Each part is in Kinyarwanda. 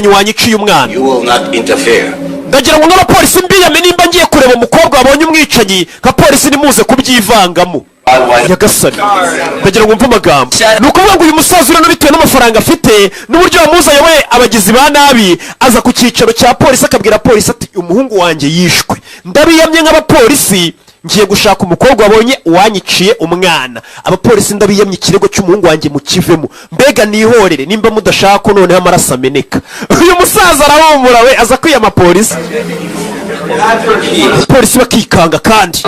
wanyiciye umwana. You will not interfere. Ndagira ngo n'abapolisi mbiyame nimba ngiye kureba umukobwa wabonye umwicanyi nka polisi nimuze kubyivangamo. Nyagasani ndagira ngo mve amagambo. Ni ukuvuga ngo uyu musaza urano bitewe n'amafaranga afite n'uburyo wamuza yoboye abagizi ba nabi aza ku cyicaro cya polisi akabwira polisi ati umuhungu wanjye yishwe, ndabiyamye nk'abapolisi ngiye gushaka umukobwa wabonye uwanyiciye umwana. Abapolisi ndabiyamye ikirego cy'umuhungu wanjye mukivemo, mbega nihorere nimba mudashaka ko noneho amaraso ameneka. Uyu musaza arahumura we aza kwiyama polisi. Polisi bakikanga kandi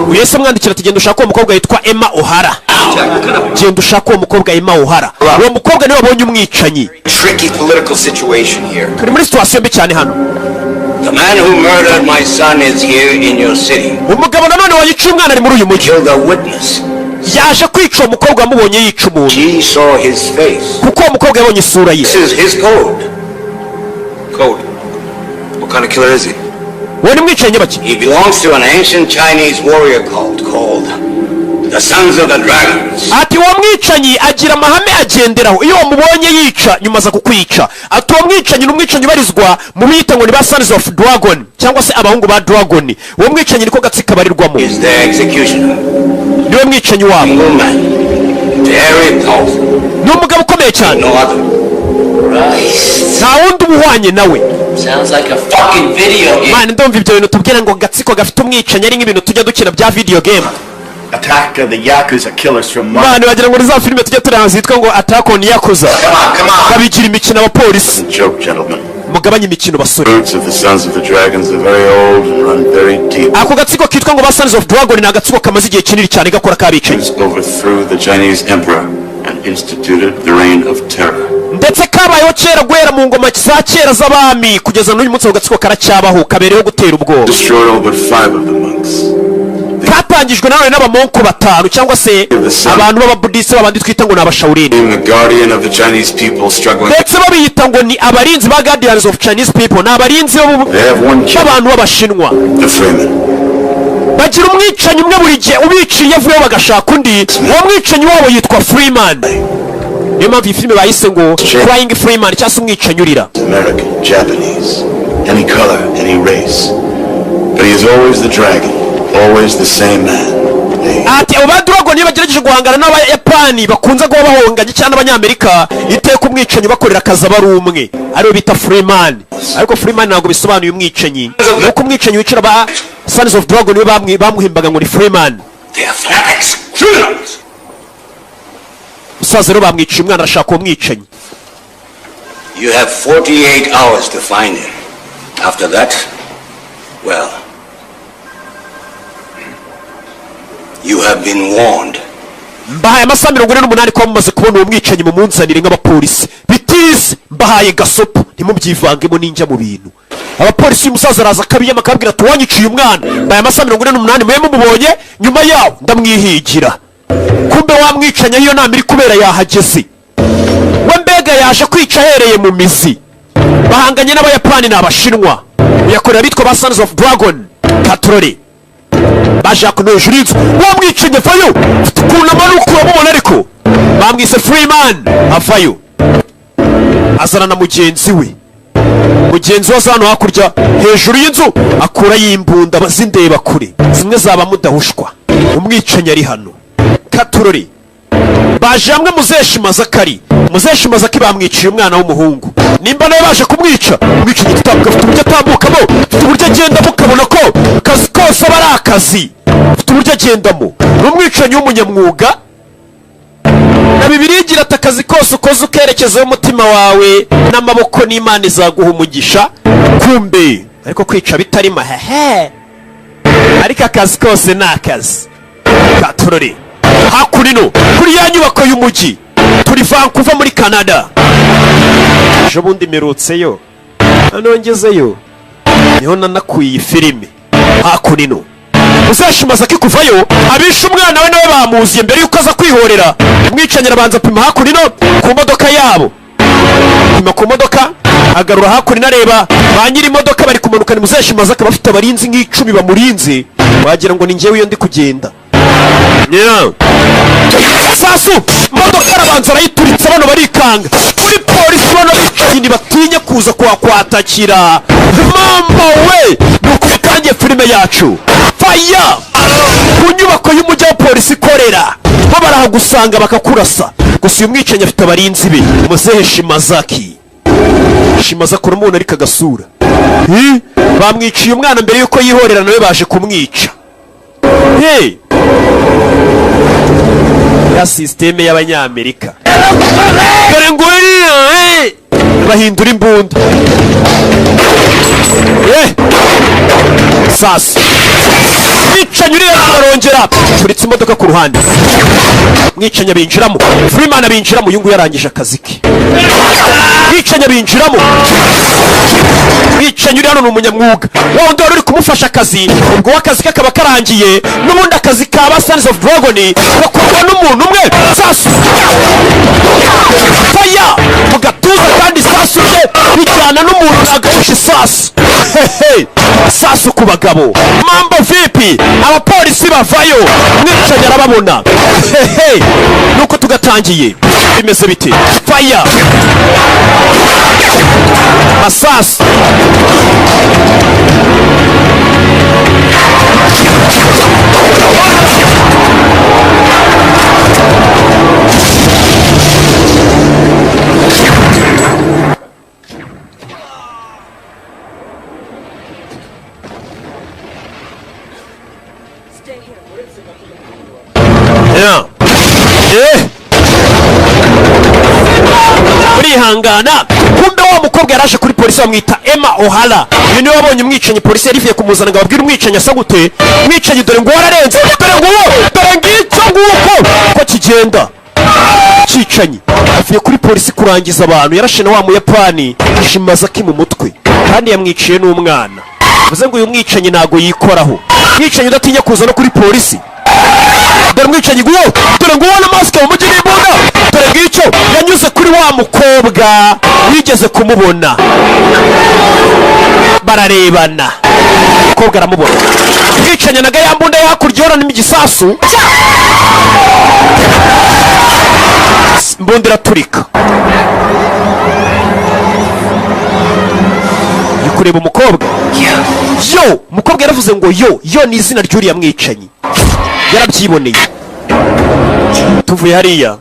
uyese mwandikira ati genda ushaka uwo mukobwa yitwa Emma O'Hara. Genda ushaka uwo mukobwa Emma O'Hara. Uwo mukobwa niwe wabonye umwicanyi. Tricky political situation here. Turi muri situation mbi cyane hano. The man who murdered my son is here in your city. Umugabo nanone wayiciye umwana ari muri uyu mujyi. Killed a witness. Yaje kwica umukobwa wamubonye yica umuntu. She saw his face. Kuko umukobwa yabonye isura ye. This is his code. Code? What kind of killer is he? Wowe ni mwicanyi baki? He belongs to an ancient Chinese warrior cult called the Sons of the Dragons. Ati uwo mwicanyi agira amahame agenderaho, iyo wamubonye yica nyuma aza kukwica. Ati uwo mwicanyi ni umwicanyi ubarizwa mu bita ngo ni ba Sons of Dragon cyangwa se abahungu ba Dragon. Uwo mwicanyi niko gatsi kabarirwamo. Is the executioner. Niwe mwicanyi wabo. Very powerful. Ni umugabo ukomeye cyane. No other. Nta wundi umuhwanye nawe. Sounds like a fucking video game. Man, ndumva ibyo bintu tubwira ngo gatsiko gafite umwicanyi ari nk'ibintu tujya dukina bya video game. Attack of the Yakuza killers from Mars. Man, wagira ngo ni za filime tujya tureba zitwa ngo Attack on Yakuza. Come on. Babigira imikino abapolisi. Joke, gentlemen. Mugabanye imikino basore. Roots of the Sons of the Dragons are very old and run very deep. Ako gatsiko kitwa ngo ba Sons of Dragon ni agatsiko kamaze igihe kinini cyane gakora kabicanyi. Overthrew the Chinese emperor and instituted the reign of terror. Ndetse kabayeho kera guhera mu ngoma za kera z'abami kugeza n'uyu munsi gatsiko karacyabaho kabereho gutera ubwoba. Destroyed all but 5 of the monks. Katangijwe nawe n'abamonko batanu cyangwa se abantu b'ababudisi babandi twita ngo ni abashaurini. The guardian of the Chinese people struggling. Ndetse babiyita ngo ni abarinzi ba guardians of Chinese people, ni abarinzi b'abantu b'abashinwa. The Freeman. Bagira umwicanyi umwe buri gihe ubiciye avuyeho bagashaka undi. Uwo mwicanyi wabo yitwa Freeman. Niyo mpamvu iyi filime bayise ngo Crying Freeman cyangwa se umwicanyi urira. American, Japanese, any color, any race, but he is always the dragon, always the same man. Ati abo ba Dragon niyo bagerageje guhangana n'abayapani bakunze kuba bahonganye cyane abanyamerika iteka umwicanyi bakorera akazi aba ari umwe ariwe bita Freeman. Ariko Freeman ntabwo bisobanuye umwicanyi, nuko umwicanyi wicira ba Sons of Dragon niwe bamuhimbaga ngo ni Freeman. Musaza rero bamwiciye umwana arashaka uwo mwicanyi. You have 48 hours to find him. After that, well, you have been warned. Mbahaye amasaha 48 ko mumaze kubona uwo mwicanyi mu munzanire nk'abapolisi. Bitize mbahaye gasopo ntimubyivangemo ninjya mu bintu. Abapolisi y'umusaza araza kabiyama akabwira ati wanyiciye umwana. Mbahaye amasaha 48 mwe mumubonye nyuma yawo ndamwihigira. Kumbe wamwicanya iyo nama iri kubera yahageze. We mbega yaje kwica ahereye mu mizi. Bahanganye n'abayapani n'abashinwa. Uyakorera bitwa ba Sons of Dragon. Katrore. Baje kuno hejuru y'inzu. Wamwicanye vayo. Tukuna manuko wamubona ariko. Bamwise Freeman. Avayo. Azana na mugenzi we. Mugenzi wa hano hakurya hejuru y'inzu akura yimbunda bazindeba kure. Zimwe zaba mudahushwa. Umwicanye ari hano. Katurori baje hamwe Muzeshima Zakari. Muzeshima Zakari bamwiciye umwana w'umuhungu. Nimba nawe baje kumwica umwicanyi tutabwa afite uburyo atambukamo, afite uburyo agendamo ukabona ko kazi kose aba ari akazi, afite uburyo agendamo. N'umwicanyi w'umunyamwuga na Bibiliya igira ati akazi kose ukoze ukerekezaho umutima wawe n'amaboko n'Imana izaguha umugisha. Kumbe ariko kwica bitari mahehe, ariko akazi kose ni akazi. Katurori hakurino kuri ya nyubako y'umujyi turi Vancouver muri Canada. Ejo bundi merutseyo anongezeyo niho nanakuye iyi filime. Hakurino uzashimaza kikuvayo abisha umwana we nawe bamuziye mbere yuko aza kwihorera. Umwicanyira abanza pima hakurino ku modoka yabo, pima ku modoka agarura hakurino areba ba nyiri imodoka bari kumanuka. Ni Muzeshimaza akaba afite abarinzi nk'icumi bamurinze, wagira ngo ni njyewe iyo ndi kugenda. Sasu modoka arabanza arayituritse bano barikanga. muri polisi bano bicanyi ntibatinya kuza kuhakwatakira. Mama we nuko bitangiye filime yacu faya ku nyubako y'umujyi wa polisi ikorera. Bo barahagusanga bakakurasa. Gusa uyu mwicanyi afite abarinzi be. Muzehe Shimazaki uramubona ariko agasura. Bamwiciye umwana mbere yuko yihorera nawe baje kumwica. Ya sisiteme y'abanyamerika. Dore ngo bahindura imbunda. Sasa mwicanyi uriya arongera turitse imodoka ku ruhande. Mwicanyi binjiramo. Freeman abinjiramo. Uyu nguyu yarangije akazi ke. Mwicanyi binjiramo. Mwicanyi uri hano ni umunyamwuga. Wa wundi wari uri kumufasha akazi ubwo akazi ke kaba karangiye. N'ubundi akazi ka ba Sons of Dragon gakorwa n'umuntu umwe. Sasa faya mu gatuza kandi sasu rye bijyana n'umuntu nagahusha isasu. Sasu ku bagabo. Mambo vipi? Abapolisi bavayo. Mwicanyi arababona. Nuko tugatangiye. Bimeze bite? Faya. Masasu. Urihangana. Kumbe wa mukobwa yaraje kuri polisi bamwita Emma O'Hara. Uyu niwe wabonye umwicanyi polisi yarivuye kumuzana ngo ababwire umwicanyi asa gute. Umwicanyi dore ngo wararenze. Dore nguwo. Dore ngicyo nguko ko kigenda. Cicanyi avuye kuri polisi kurangiza abantu. Yarashe na wa Muyapani Shimazaki mu mutwe kandi yamwiciye n'umwana. Bivuze ngo uyu mwicanyi ntago yikoraho. Mwicanyi udatinya kuza no kuri polisi. Dore mwicanyi nguwo. Dore nguwo na mask mu mujyi n'imbunda. Dore ngicyo yanyuze kuri wa mukobwa wigeze kumubona. Bararebana. Mukobwa aramubona. Mwicanyi naga yambunda yakurya yorana n'imigisasu. Mbundira turika. Kureba umukobwa. Yo, umukobwa yaravuze ngo yo ni izina ry'uriya mwicanyi. Yarabyiboneye. Tuvuye hariya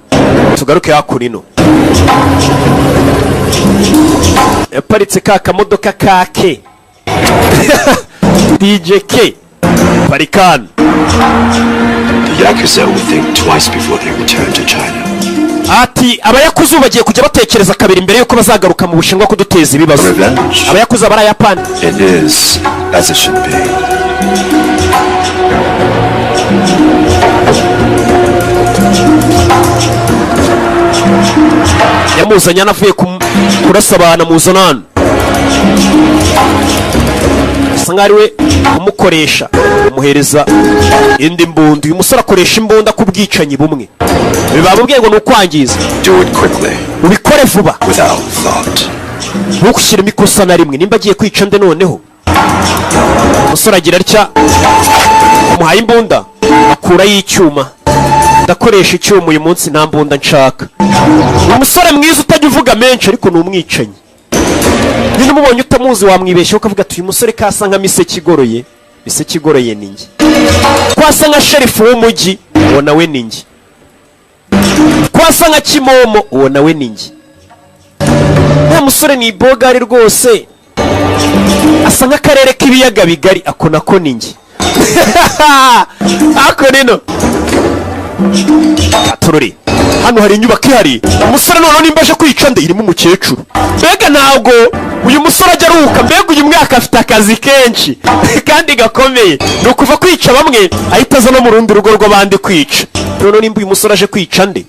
tugaruke hakurino. Yaparitse ka kamodoka kake. DJ K. Parikan. The Yakuza will think twice before they return to China. Ati abayakuza bagiye kujya batekereza kabiri mbere yuko bazagaruka mu Bushinwa kuduteza ibibazo. Abayakuza barayapana. It is as it should be. Yamuzanye anavuye kurasa abantu muzanana. Sangariwe umukoresha umuhereza indi mbunda. Uyu musore akoresha imbunda ku bwicanyi bumwe. Bibabubwiye ngo nukwangiza. Do it quickly. Ubikore vuba. Without thought. Ntukushyiremo ikosa na rimwe. Nimba agiye kwica nde noneho. Umusore agira atya. Umuhaye imbunda. Akura y'icyuma. Ndakoresha icyuma uyu munsi nta mbunda nshaka. Umusore mwiza utajya uvuga menshi ariko ni umwicanyi. Niba umubonye utamuzi wamwibeshya ukavuga ati uyu musore kasa nka Miseke igoroye. Miseke igoroye ni njye. Kwasa nka sherifu w'umujyi uwo nawe ni njye. Kwasa nka Kimomo uwo nawe ni njye. Uwo musore ni bogari rwose. Asa nk'akarere k'ibiyaga bigari ako nako ni njye. Ako nino. Tururi. Hano hari inyubako ihari. Umusore none nimba aje kwica nde irimo umukecuru. Mbega ntabwo uyu musore ajya aruhuka. Mbega uyu mwaka afite akazi kenshi kandi gakomeye. Ni ukuva kwica bamwe ahita aza no mu rundi rugo rw'abandi kwica. None nimba uyu musore aje kwica nde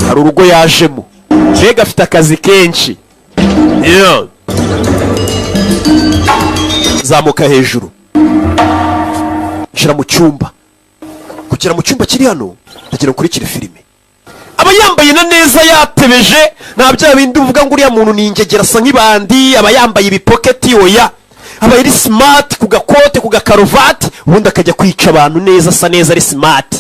hari urugo yajemo. Mbega afite akazi kenshi. Zamuka hejuru. Nshira mu cyumba. Kugera mu cyumba kiri hano ndagira ukurikire filime. Aba yambaye na neza yatebeje nta bya bindi uvuga ngo uriya muntu ni ingegera asa nk'ibandi. Aba yambaye ibipoketi oya. Aba ari smart ku gakote ku gakarovati ubundi akajya kwica abantu neza asa neza ari smart.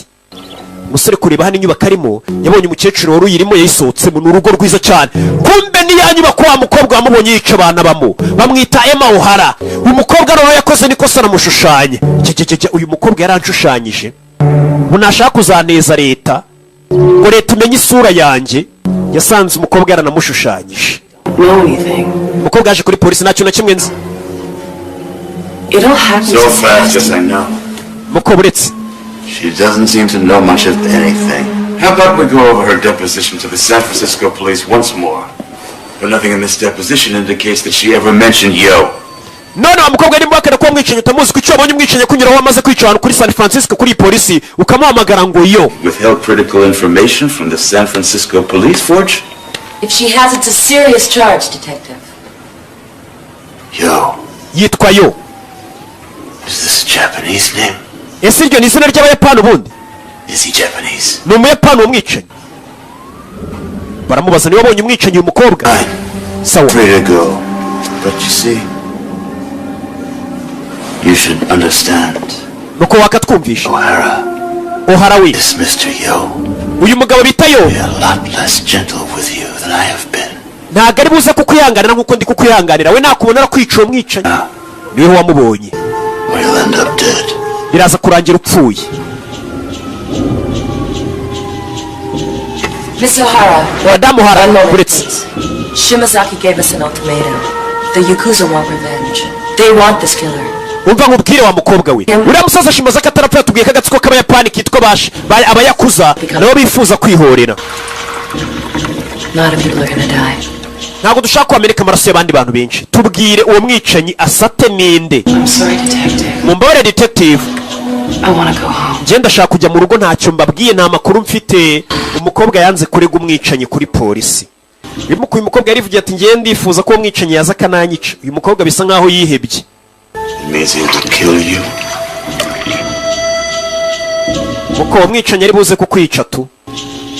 umusore kureba hano inyubako arimo yabonye umukecuru wari uyirimo yayisohotsemo. Ni urugo rwiza cyane, kumbe ni ya nyubako wa mukobwa wamubonye yica abana bamo bamwita Emma O'Hara. Uyu mukobwa rero yakoze nikosa namushushanya. Uyu mukobwa yaranshushanije ngo nashaka kuzaneza leta, ngo leta imenye isura yanjye. Yasanze umukobwa yaranamushushanyije. Umukobwa yaje kuri polisi ntacyo na kimwe nzi. So fast, yes I know. Mukobwa uretse She doesn't seem to know much of anything. How about we go over her deposition to the San Francisco police once more? But nothing in this deposition indicates that she ever mentioned Yo. none wa mukobwa arimo akana ko mwicenye utamuzi ko icyo wabonye umwicenye kunyura wamaze kwica abantu kuri San Francisco kuri polisi ukamuhamagara ngo Yo. Withheld critical information from the San Francisco police, Forge? If she has, it's a serious charge, Detective. Yo. Yitwa Yo. Is this a Japanese name? Ese iryo ni izina ry'Abayapani ubundi? Is he Japanese? Ni Umuyapani umwicenye. Baramubaza niba abonye umwicenye uyu mukobwa. Sawa. Free to go. But you see, you should understand. Nuko wakatwumvisha. O'Hara we. is Mr. Yo. Uyu mugabo bita Yo. Be a lot less gentle with you than I have been. Ntago ari buze kukwihanganira nkuko ndi kukwihanganira. We nakubona kwica uwo mwicanyi. Niwe wamubonye. We'll end up dead. Biraza kurangira upfuye. Miss O'Hara. Madame O'Hara, uretse. Shimazaki gave us an ultimatum. The Yakuza want revenge. They want this killer. Umva nkubwire wa mukobwa we. Uriya musaza Shimazaki atarapfa yatubwiye ko agatsiko k'Abayapani kitwa Abayakuza nabo bifuza kwihorera. A lot of people are gonna die. Ntabwo dushaka kwameneka amaraso y'abandi bantu benshi. Tubwire uwo mwicanyi asate ninde. I'm sorry, Detective. Mumbabare Detective. I wanna go home. Njye ndashaka kujya mu rugo ntacyo mbabwiye nta makuru mfite. Umukobwa yanze kurega umwicanyi kuri polisi. Uyu mukobwa yarivugiye ati ngiye ndifuza ko umwicanyi yaza akananyica. Uyu mukobwa bisa nkaho yihebye. Kuko umwicanyi ari buze kukwica tu.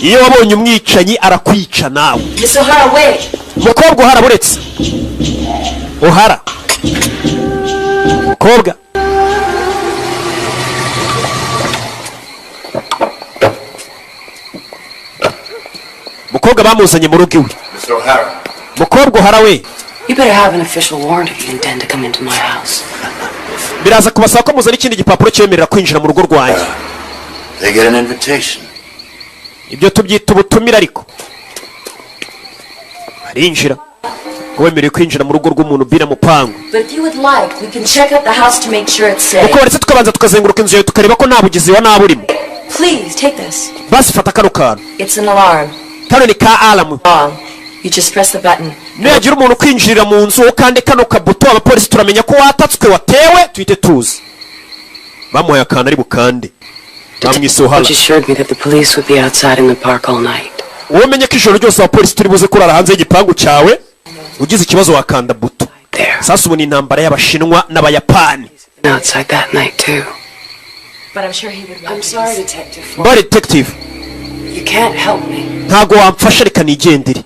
Iyo wabonye umwicanyi arakwica nawe. Miss O'Hara, wait. Mukobwa O'Hara buretse. O'Hara. Mukobwa. Mukobwa bamuzanye mu rugo iwe. Mr. O'Hara. Mukobwa O'Hara we. You better have an official warrant if you intend to come into my house. Biraza kubasaba ko muzana ikindi gipapuro cyemerera kwinjira mu rugo rwanjye. They get an invitation. Ibyo tubyita ubutumire ariko. Arinjira. Wemerewe kwinjira mu rugo rw'umuntu bira mupangu. But if you would like, we can check out the house to make sure it's safe. Uko baretse tukabanza tukazenguruka inzu yawe tukareba ko nta bugizi wa nabi urimo. Please, take this. Basi fata kano kantu. It's an alarm. Kano ni ka alarm. You just press the button. Niyagira umuntu kwinjirira mu nzu kandi kano kabuto abapolisi turamenya ko watatswe watewe tuhite tuzi. Bamuhaye akantu ari bukande. Bamwise O'Hara. She assured me that the police would be outside in the park all night. Umenye ko ijoro ryose abapolisi turi buze kurara hanze y'igipangu cyawe. Ugize ikibazo wakanda buto. Sasa ubu ni intambara y'Abashinwa n'Abayapani. Outside that night too. But I'm sure he would. I'm sorry, Detective. Detective. You can't help me. Ntago wamfasha reka nigendere.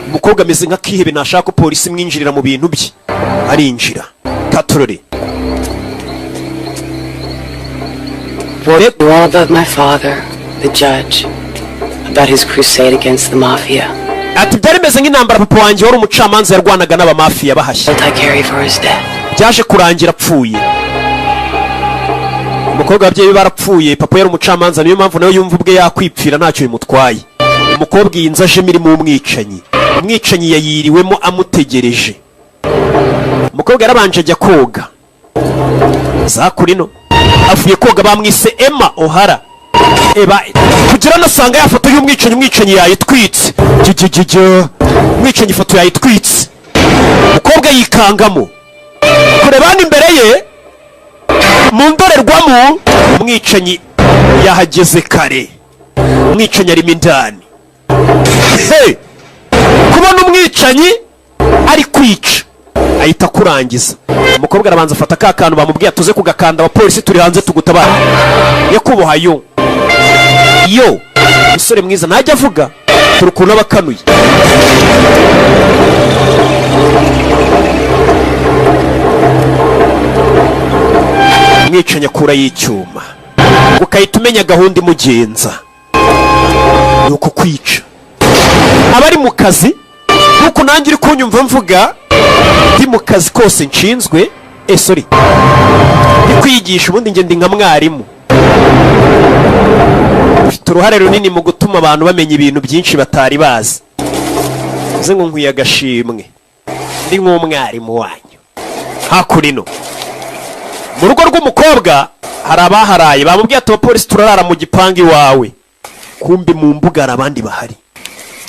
Umukobwa ameze nka kihebe nashaka ko polisi mwinjirira mu bintu bye. Arinjira. Katorore. What all about my father, the judge, about his crusade against the mafia. Ati byari meze nk'intambara papa wanjye wari umucamanza yarwanaga n'abamafiya bahashye. Byaje kurangira apfuye. Umukobwa ababyeyi barapfuye, papa yari umucamanza niyo mpamvu nawe yumva ubwe yakwipfira ntacyo bimutwaye. Umukobwa yinza aje mirimo umwicanyi. Umwicanyi yayiriwemo amutegereje. Umukobwa yarabanje ajya koga. Zakurino. Avuye koga bamwise Emma O'Hara. Kugira nasanga yafoto y'umwicanyi yayitwitse. Umwicanyi ifoto yayitwitse. Umukobwa yikangamo. Kurebana imbere ye mu ndorerwamo umwicanyi yahageze kare. Umwicanyi arimo indani. Kubona umwicanyi ari kwica ahita kurangiza. Umukobwa arabanza afata ka kantu bamubwiye tuze kugakanda abapolisi turi hanze tugutabara. Yakuboha yo musore mwiza najya avuga turukuna bakanuye. Umwicanyi akura y'icyuma ukahita umenya gahunda imugenza. ni uko kwica abari mu kazi nkuko nanjye uri kunyumva mvuga ndi mu kazi kose nshinzwe sorry ndi kwigisha ubundi njye ndi nka mwarimu ufite uruhare runini mu gutuma abantu bamenya ibintu byinshi batari bazi uze ngo nkwiye agashimwe ndi nk'umwarimu wanyu hakurino mu rugo rw'umukobwa hari abaharaye bamubwiye ati abapolisi turarara mu gipangu iwawe kumbi mu mbuga hari abandi bahari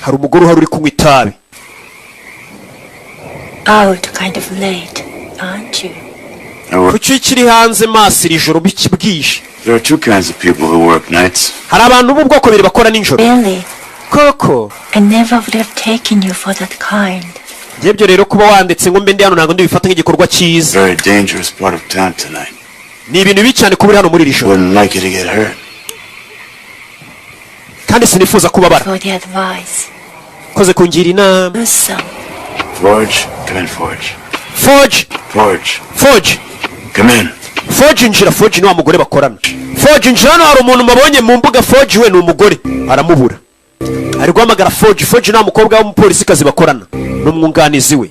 hari umugore uhari uri kunywa itabi Out kind of late, aren't you? kuki kiri hanze maso iri joro bwije There are two kinds of people who work nights. hari abantu b'ubwoko bubiri bakora nijoro Really? koko I never would have taken you for that kind. njyebyo rero kuba wanditse ngo mbe ndi hano ntabwo ndibifata nk'igikorwa cyiza Very dangerous part of town tonight. ni ibintu bibi cyane kuba uri hano muri iri joro Wouldn't like you to get hurt. kandi sinifuza kubabara For the advice. koze kungira inama Do some. Forge, come in, Forge. Forge Forge, come in. Forge injira Forge ni wa mugore bakorana Forge injira hano hari umuntu mabonye mu mbuga Forge we ni umugore aramubura ari guhamagara Forge ni wa mukobwa w'umupolisi kazi bakorana n'umwunganizi we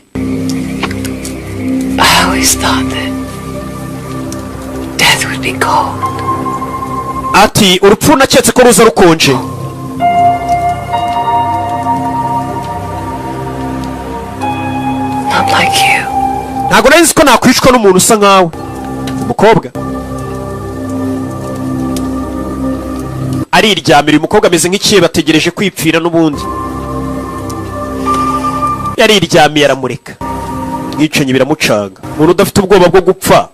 I always thought that death would be cold. ati urupfu naketse ko ruza rukonje Not like you. ntabwo nari nzi ko nakwicwa n'umuntu usa nkawe umukobwa ariryamira uyu mukobwa ameze nk'ikihe bategereje kwipfira n'ubundi yariryamiye aramureka mwicanyi biramucanga umuntu udafite ubwoba bwo gupfa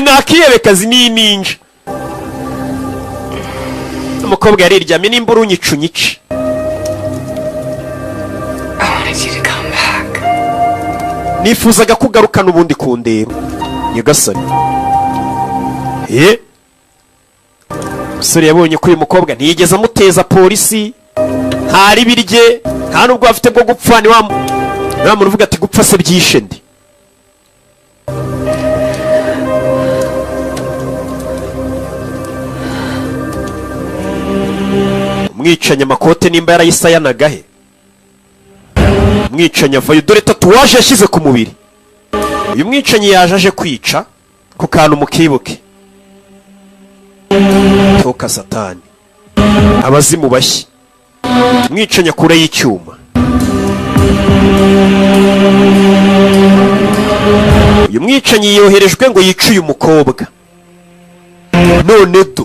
nakiyebekazi n'ininja umukobwa yariryamiye nimba uri unyica I wanted you to come back. nifuzaga ko ugaruka n'ubundi kundeba nyagasani umusore yabonye ko uyu mukobwa ntiyigeze amuteza polisi ntari birye nta n'ubwo afite bwo gupfa ni wa muntu uvuga ati gupfa se byishe ndi umwicanyi amakote nimba yarayisayanaga he umwicanyi avayo dore tatuwaje yashyize ku mubiri uyu mwicanyi yaje aje kwica ku kantu mukibuke toka satani abazimu bashyi umwicanyi akuraho icyuma uyu mwicanyi yoherejwe ngo yice uyu mukobwa none do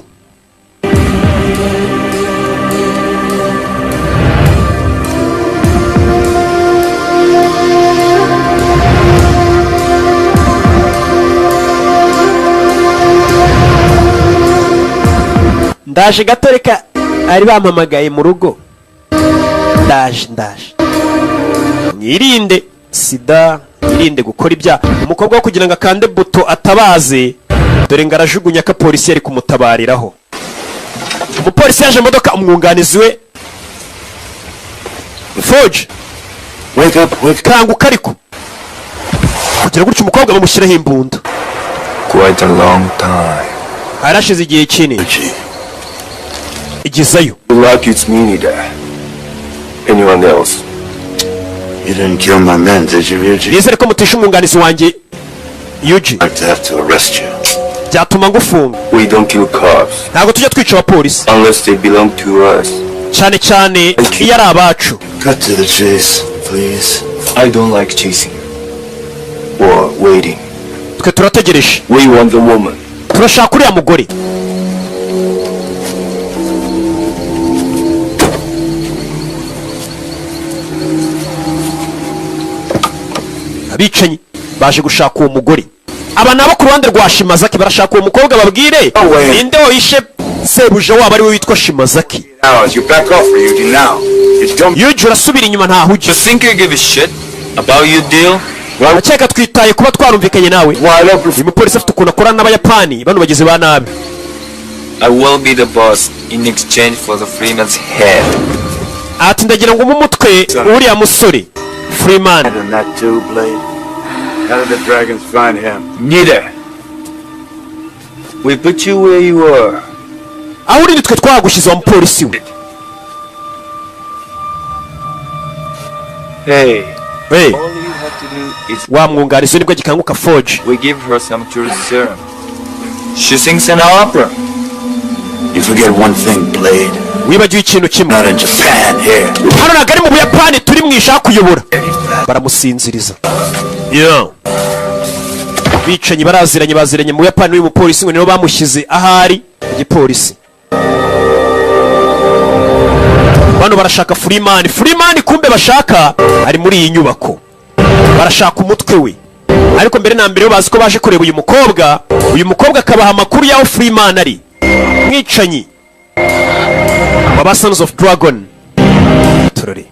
ndaje gato reka ari bampamagaye mu rugo ndaje mwirinde sida mwirinde gukora ibyaha umukobwa wo kugira ngo akande buto atabaze dore ngo arajugunya ko polisi yari kumutabariraho umupolisi yaje imodoka umwunganizi we Forge Wake up. kanguka ariko kugira gutyo umukobwa bamushyiraho imbunda Quite a long time. harashize igihe kinini igizayo Good luck, it's me, Nida. Anyone else? You didn't kill my men, did you, Ryuji? nizere ko mutisha umwunganizi wanjye Yuji I'd like to have to arrest you. byatuma ngufunga We don't kill cops ntabwo tujya twica abapolisi unless they belong to us. cyane cyane iyo ari abacu Cut to the chase, please. I don't like chasing or waiting. twe turategereje We want the woman. turashaka uriya mugore abicanyi baje gushaka uwo mugore aba nabo ku ruhande rwa Shimazaki barashaka uwo mukobwa babwire ninde wishe sebuja wabo ari we witwa Shimazaki Now, you back off, Ryuji, now. You don't... Yuji urasubira inyuma ntaho ujya think I give a shit about your deal? akeka twitaye kuba twarumvikanye nawe uyu mupolisi afite ukuntu akorana n'abayapani bano bagizi ba nabi I will be the boss in exchange for the Freeman's head. ati ndagira ngo umutwe uriya musore Freeman And that too, Blade? How did the dragons find him? Neither. We put you where you are. aho uri nitwe twagushyize wa mupolisi we Hey. Hey. All you have to do is Wa mwungarizo nibwo gikanguka Forge. we give her some truth serum. She sings an opera. You forget one thing, Blade. Wibagiwe ikintu kimwe. Not in Japan here. Hano ntabwo ari mu Buyapani turi mu ishaka kuyobora. Baramusinziriza. Yeah. Bicanyi baziranye mu Buyapani n'uyu mupolisi ngo nibo bamushyize ahari igipolisi. Bano barashaka Freeman kumbe bashaka ari muri iyi nyubako. Barashaka umutwe we. Ariko mbere na mbere bazi ko baje kureba uyu mukobwa akabaha amakuru yaho Freeman ari. Mwicanyi Baba Sons of Dragon. Turore.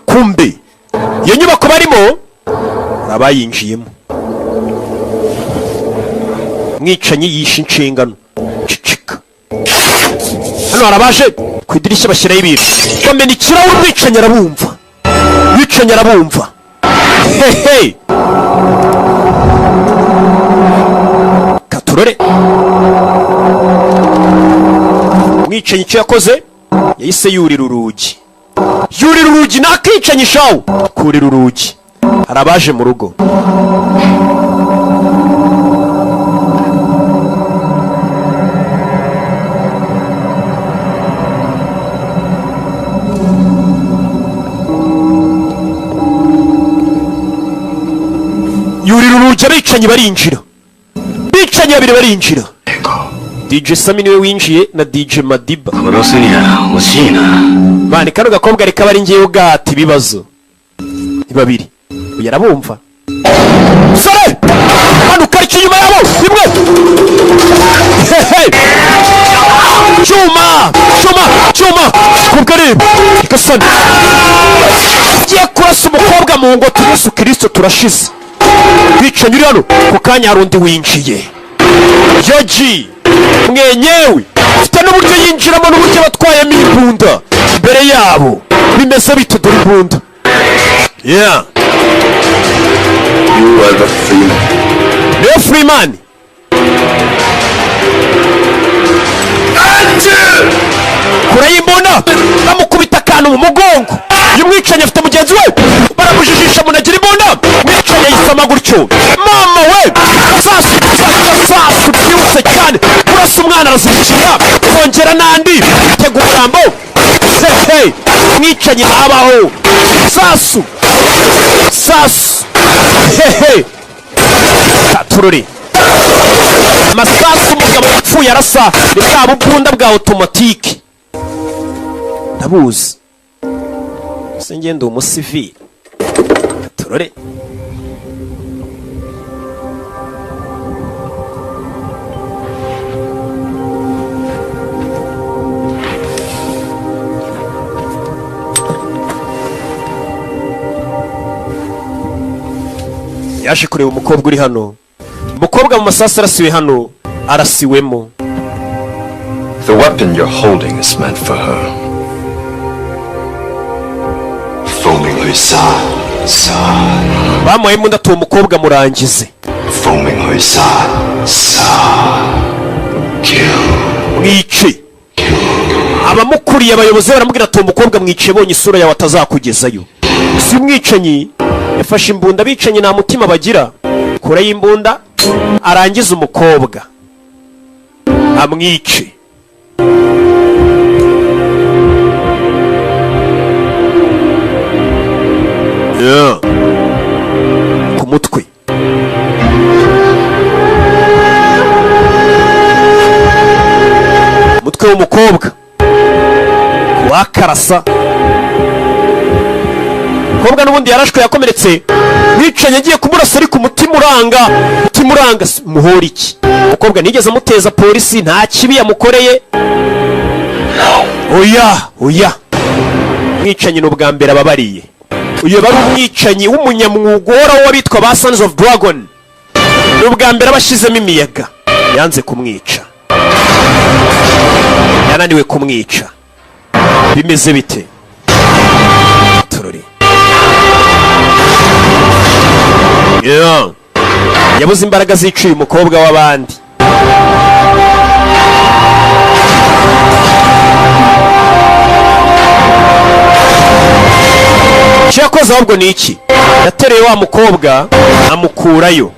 Kumbe iyo nyubako barimo abayinjiyemo. Mwicanyi yishe inshingano. Cicika. Hano harabaje ku idirishya bashyiraho ibintu. Bamena ikirahure Mwicanyi arabumva. Hehe. Katurore. Mwicanyi icyo yakoze yahise yurira urugi. Nakicanyi shawo kurira urugi. Harabaje mu rugo. Yurira urugi abicanyi barinjira. Bicanyi babiri barinjira. DJ Sami niwe winjiye na DJ Madiba. Bane kano gakobwa reka bari ngiye ugata ibibazo. Babiri. Uyu arabumva. Sare! Hano kari inyuma yabo. Imwe. Chuma. Kubgarib. Ikasana. Giye kurasa umukobwa mu ngo Yesu Kristo turashize. Bicanyi hano ku kanya harundi winjiye. Yoji. Mwenyewe ufite n'uburyo yinjiramo n'uburyo batwayemo imbunda imbere yabo bimeze bite dore imbunda. Yeah. You are the Freeman. Kurayimbona bamukubita akantu mu mugongo. Uyu mwicanyi afite mugenzi we baramujijisha munagira imbunda. Mwicanyi yisama gutyo. Mama we sasu byihuse cyane. Kurasa umwana arazimukira kongera n'andi tegura ijambo. Hey, mwicanyi abaho. Sasu. Hey. Katururi. Masasu umugabo yapfuye arasa ni bwa bukunda bwa automatique. Ndabuzi. Singende umusivili. Katururi. Yaje kureba umukobwa uri hano. Umukobwa mu masasa arasiwe hano. Arasiwemo. The weapon you're holding is meant for her. Foaming her sa. Bamuhaye imbunda atuye umukobwa murangize. Foaming her sa. Kill. Mwice. Abamukuriye abayobozi baramubwira atuye umukobwa mwice bonye isura yawe atazakugezayo. Si mwicanyi. Yafashe imbunda bicanyi nta mutima bagira. Kure y'imbunda arangiza umukobwa amwice. Yeah. Ku mutwe. Mutwe w'umukobwa wakarasa. Umukobwa n'ubundi yarashwe yakomeretse. Mwicanyi agiye kumurasa ariko umutima uranga muhora iki. Umukobwa nigeze amuteza polisi nta kibi yamukoreye. Oya. Mwicanyi n'ubwa mbere ababariye. uyu bari umwicanyi w'umunyamwuga uhoraho w'abitwa ba Sons of Dragon. Ni ubwa mbere abashyizemo imiyaga yanze kumwica, yananiwe kumwica. Bimeze bite? Torori yabuze imbaraga ziciye umukobwa w'abandi. icyo yakoze ahubwo ni iki? yatereye wa mukobwa amukurayo,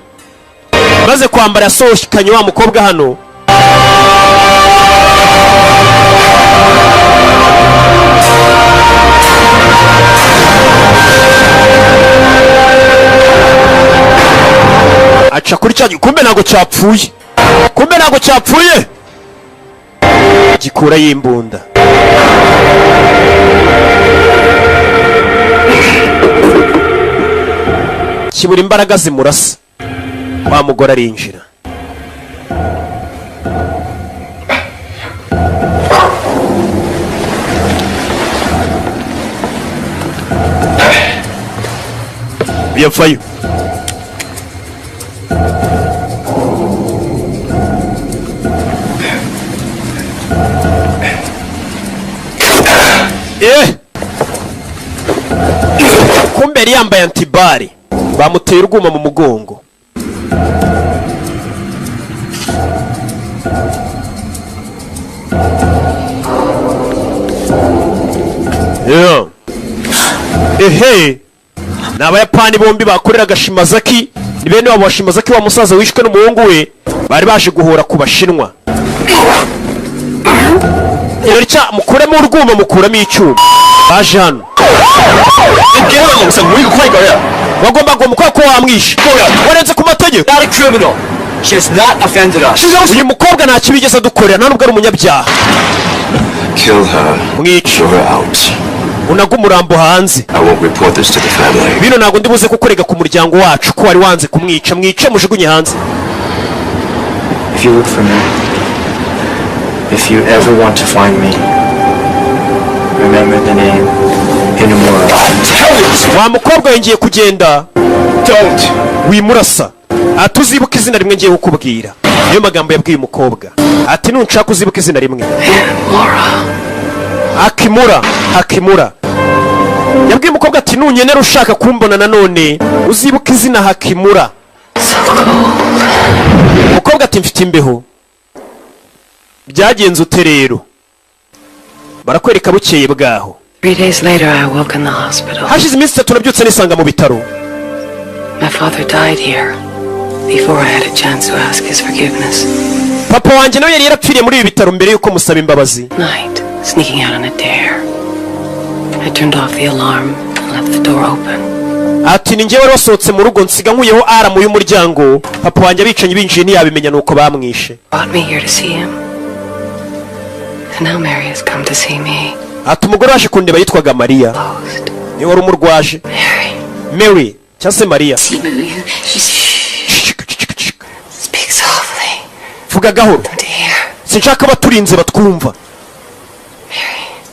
maze kwambara yasohokanye wa mukobwa hano. aca kuri cya kumbe ntago cyapfuye, gikura y'imbunda. kibura imbaraga zimurasa, wa mugore arinjira. yavayo. kumbe yari yambaye antibari, bamuteye urwuma mu mugongo. ehe, ni abayapani bombi bakoreraga Shimazaki, ni bene wabo wa Shimazaki wa musaza wishwe n'umuhungu we, bari baje guhora ku bashinwa. Irarya mukuremo urwuma mukuramo icyuma, baje hano. wagomba gukora ko wamwishe, warenze ku mategeko. uyu mukobwa nta kibi yigeze adukorera, nta nubwo ari umunyabyaha. mwice unaga umurambo hanze. bino ntabwo ndi buze kukurega ku muryango wacu ko wari wanze kumwica. mwice mujugunye hanze. If you ever want to find me, remember the name Inamura. wa mukobwa yongeye kugenda. wimurasa. atuzibuka izina rimwe ngiye kukubwira. niyo magambo yabwiye umukobwa. ati nunshaka uzibuka izina rimwe. Hakimura. yabwiye umukobwa ati nunyenera ushaka kumbona nanone uzibuka izina Hakimura. umukobwa ati mfite imbeho. byagenze ute rero? barakwereka bukeye bwaho. 3 days later, I woke in the hospital. hashize iminsi 3 nabyutse nisanga mu bitaro. My father died here before I had a chance to ask his forgiveness. papa wanjye nawe yari yarapfiriye muri ibi bitaro mbere yuko musaba imbabazi. Night, sneaking out on a dare. I turned off the alarm and left the door open. ati ni njyewe wari wasohotse mu rugo nsiga nkuyeho aramu y'umuryango. papa wanjye abicanyi binjiye ntiyabimenya nuko bamwishe. Brought me here to see him. And now Mary has come to see me. ati umugore waje kundeba yitwaga Mariya. ni wari umurwaje. Mary cyangwa se Mariya. Speak softly. vuga gahoro, sinshaka baturinze batwumva.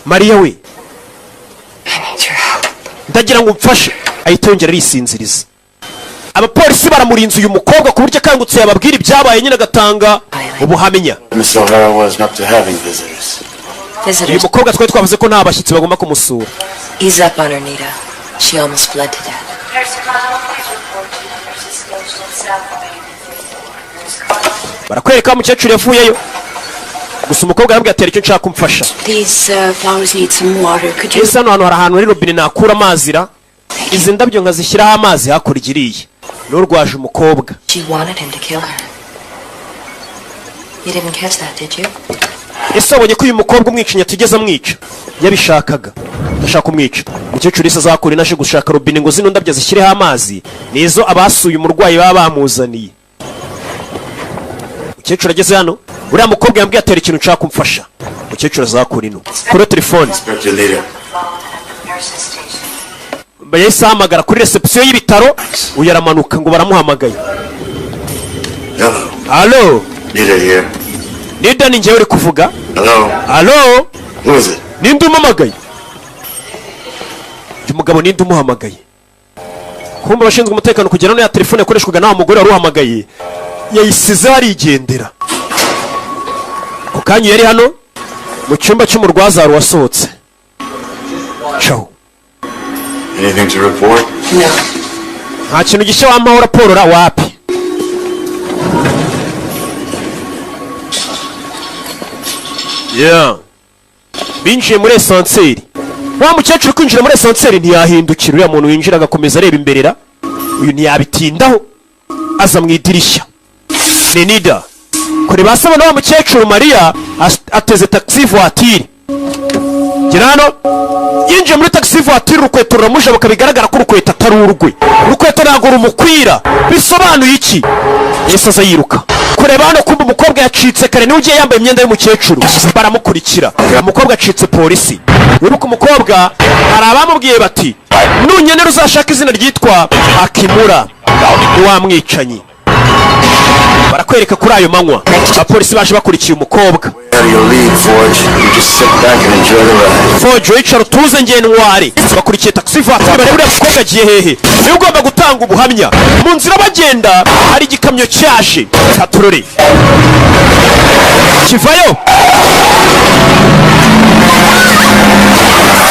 Mariya we, ndagira ngo umfashe. ahita yongera arisinziriza. abapolisi baramurinze uyu mukobwa ku buryo akangutse yababwira ibyabaye nyine agatanga ubuhamya. Miss O'Hara was not to having visitors. uyu mukobwa twari twavuze ko nta bashyitsi bagomba kumusura. Ease up on her, Nita. She almost bled to death. barakwereka umukecuru yavuyeyo, gusa umukobwa arabwira ati icyo nshaka kumfasha. These flowers need some water. Could you? ese hano hantu hari ahantu hari robine nakura amazi ra? izi ndabyo nkazishyiraho amazi hakurya iriya. n'urwaje umukobwa. She wanted him to kill her. You didn't catch that, did you? ese wabonye ko uyu mukobwa umwicanyi atigeze amwica? yabishakaga, ndashaka kumwica. umukecuru ese azakura inaje gushaka robine ngo zino ndabyo zishyireho amazi, nizo abasuye umurwayi baba bamuzaniye. umukecuru ageze hano, uriya mukobwa yambwiye atera ikintu nshaka kumfasha. umukecuru azakura ino kuri telefone. yahise ahamagara kuri reception y'ibitaro. uyu aramanuka ngo baramuhamagaye. Hello. Nita here. Nida ni njyewe uri kuvuga. Hello. Who is it? Ninde umuhamagaye? uyu mugabo ninde umuhamagaye? kumva abashinzwe umutekano kugera no ya telefone yakoreshwaga n'aho mugore wari uhamagaye yayisize arigendera. Ako kanya yari hano mu cyumba cy'umurwaza wari wasohotse. Ciao. Anything to report? No. Nta kintu gishya wampaho raporo ra wapi. Yeah. Binjiye muri esanseri. Wa mukecuru kwinjira muri esanseri ntiyahindukira, uriya muntu winjira agakomeza areba imberera. Uyu ntiyabitindaho aza mu idirishya. Nenida kore basaba na wa mukecuru Maria ateze taxi voiture. Gira hano yinjiye muri taxi voiture, urukweto ruramuje bakabigaragara ko urukweto atari urwe. Urukweto ntago rumukwira. Bisobanuye iki? Yesu aza yiruka kureba hano kumva umukobwa yacitse kare niwe ugiye yambaye imyenda y'umukecuru. Baramukurikira, umukobwa acitse polisi. Wibuka umukobwa hari abamubwiye bati nunyenera uzashaka izina ryitwa Akimura wamwicanyi. Barakwereka kuri ayo manywa abapolisi baje bakurikiye umukobwa. Forge wicara utuze ngenwari bakurikiye taxi voiture bari buriya mukobwa agiye hehe. Niwe ugomba gutanga ubuhamya. Mu nzira bagenda hari igikamyo cyaje katurore kivayo.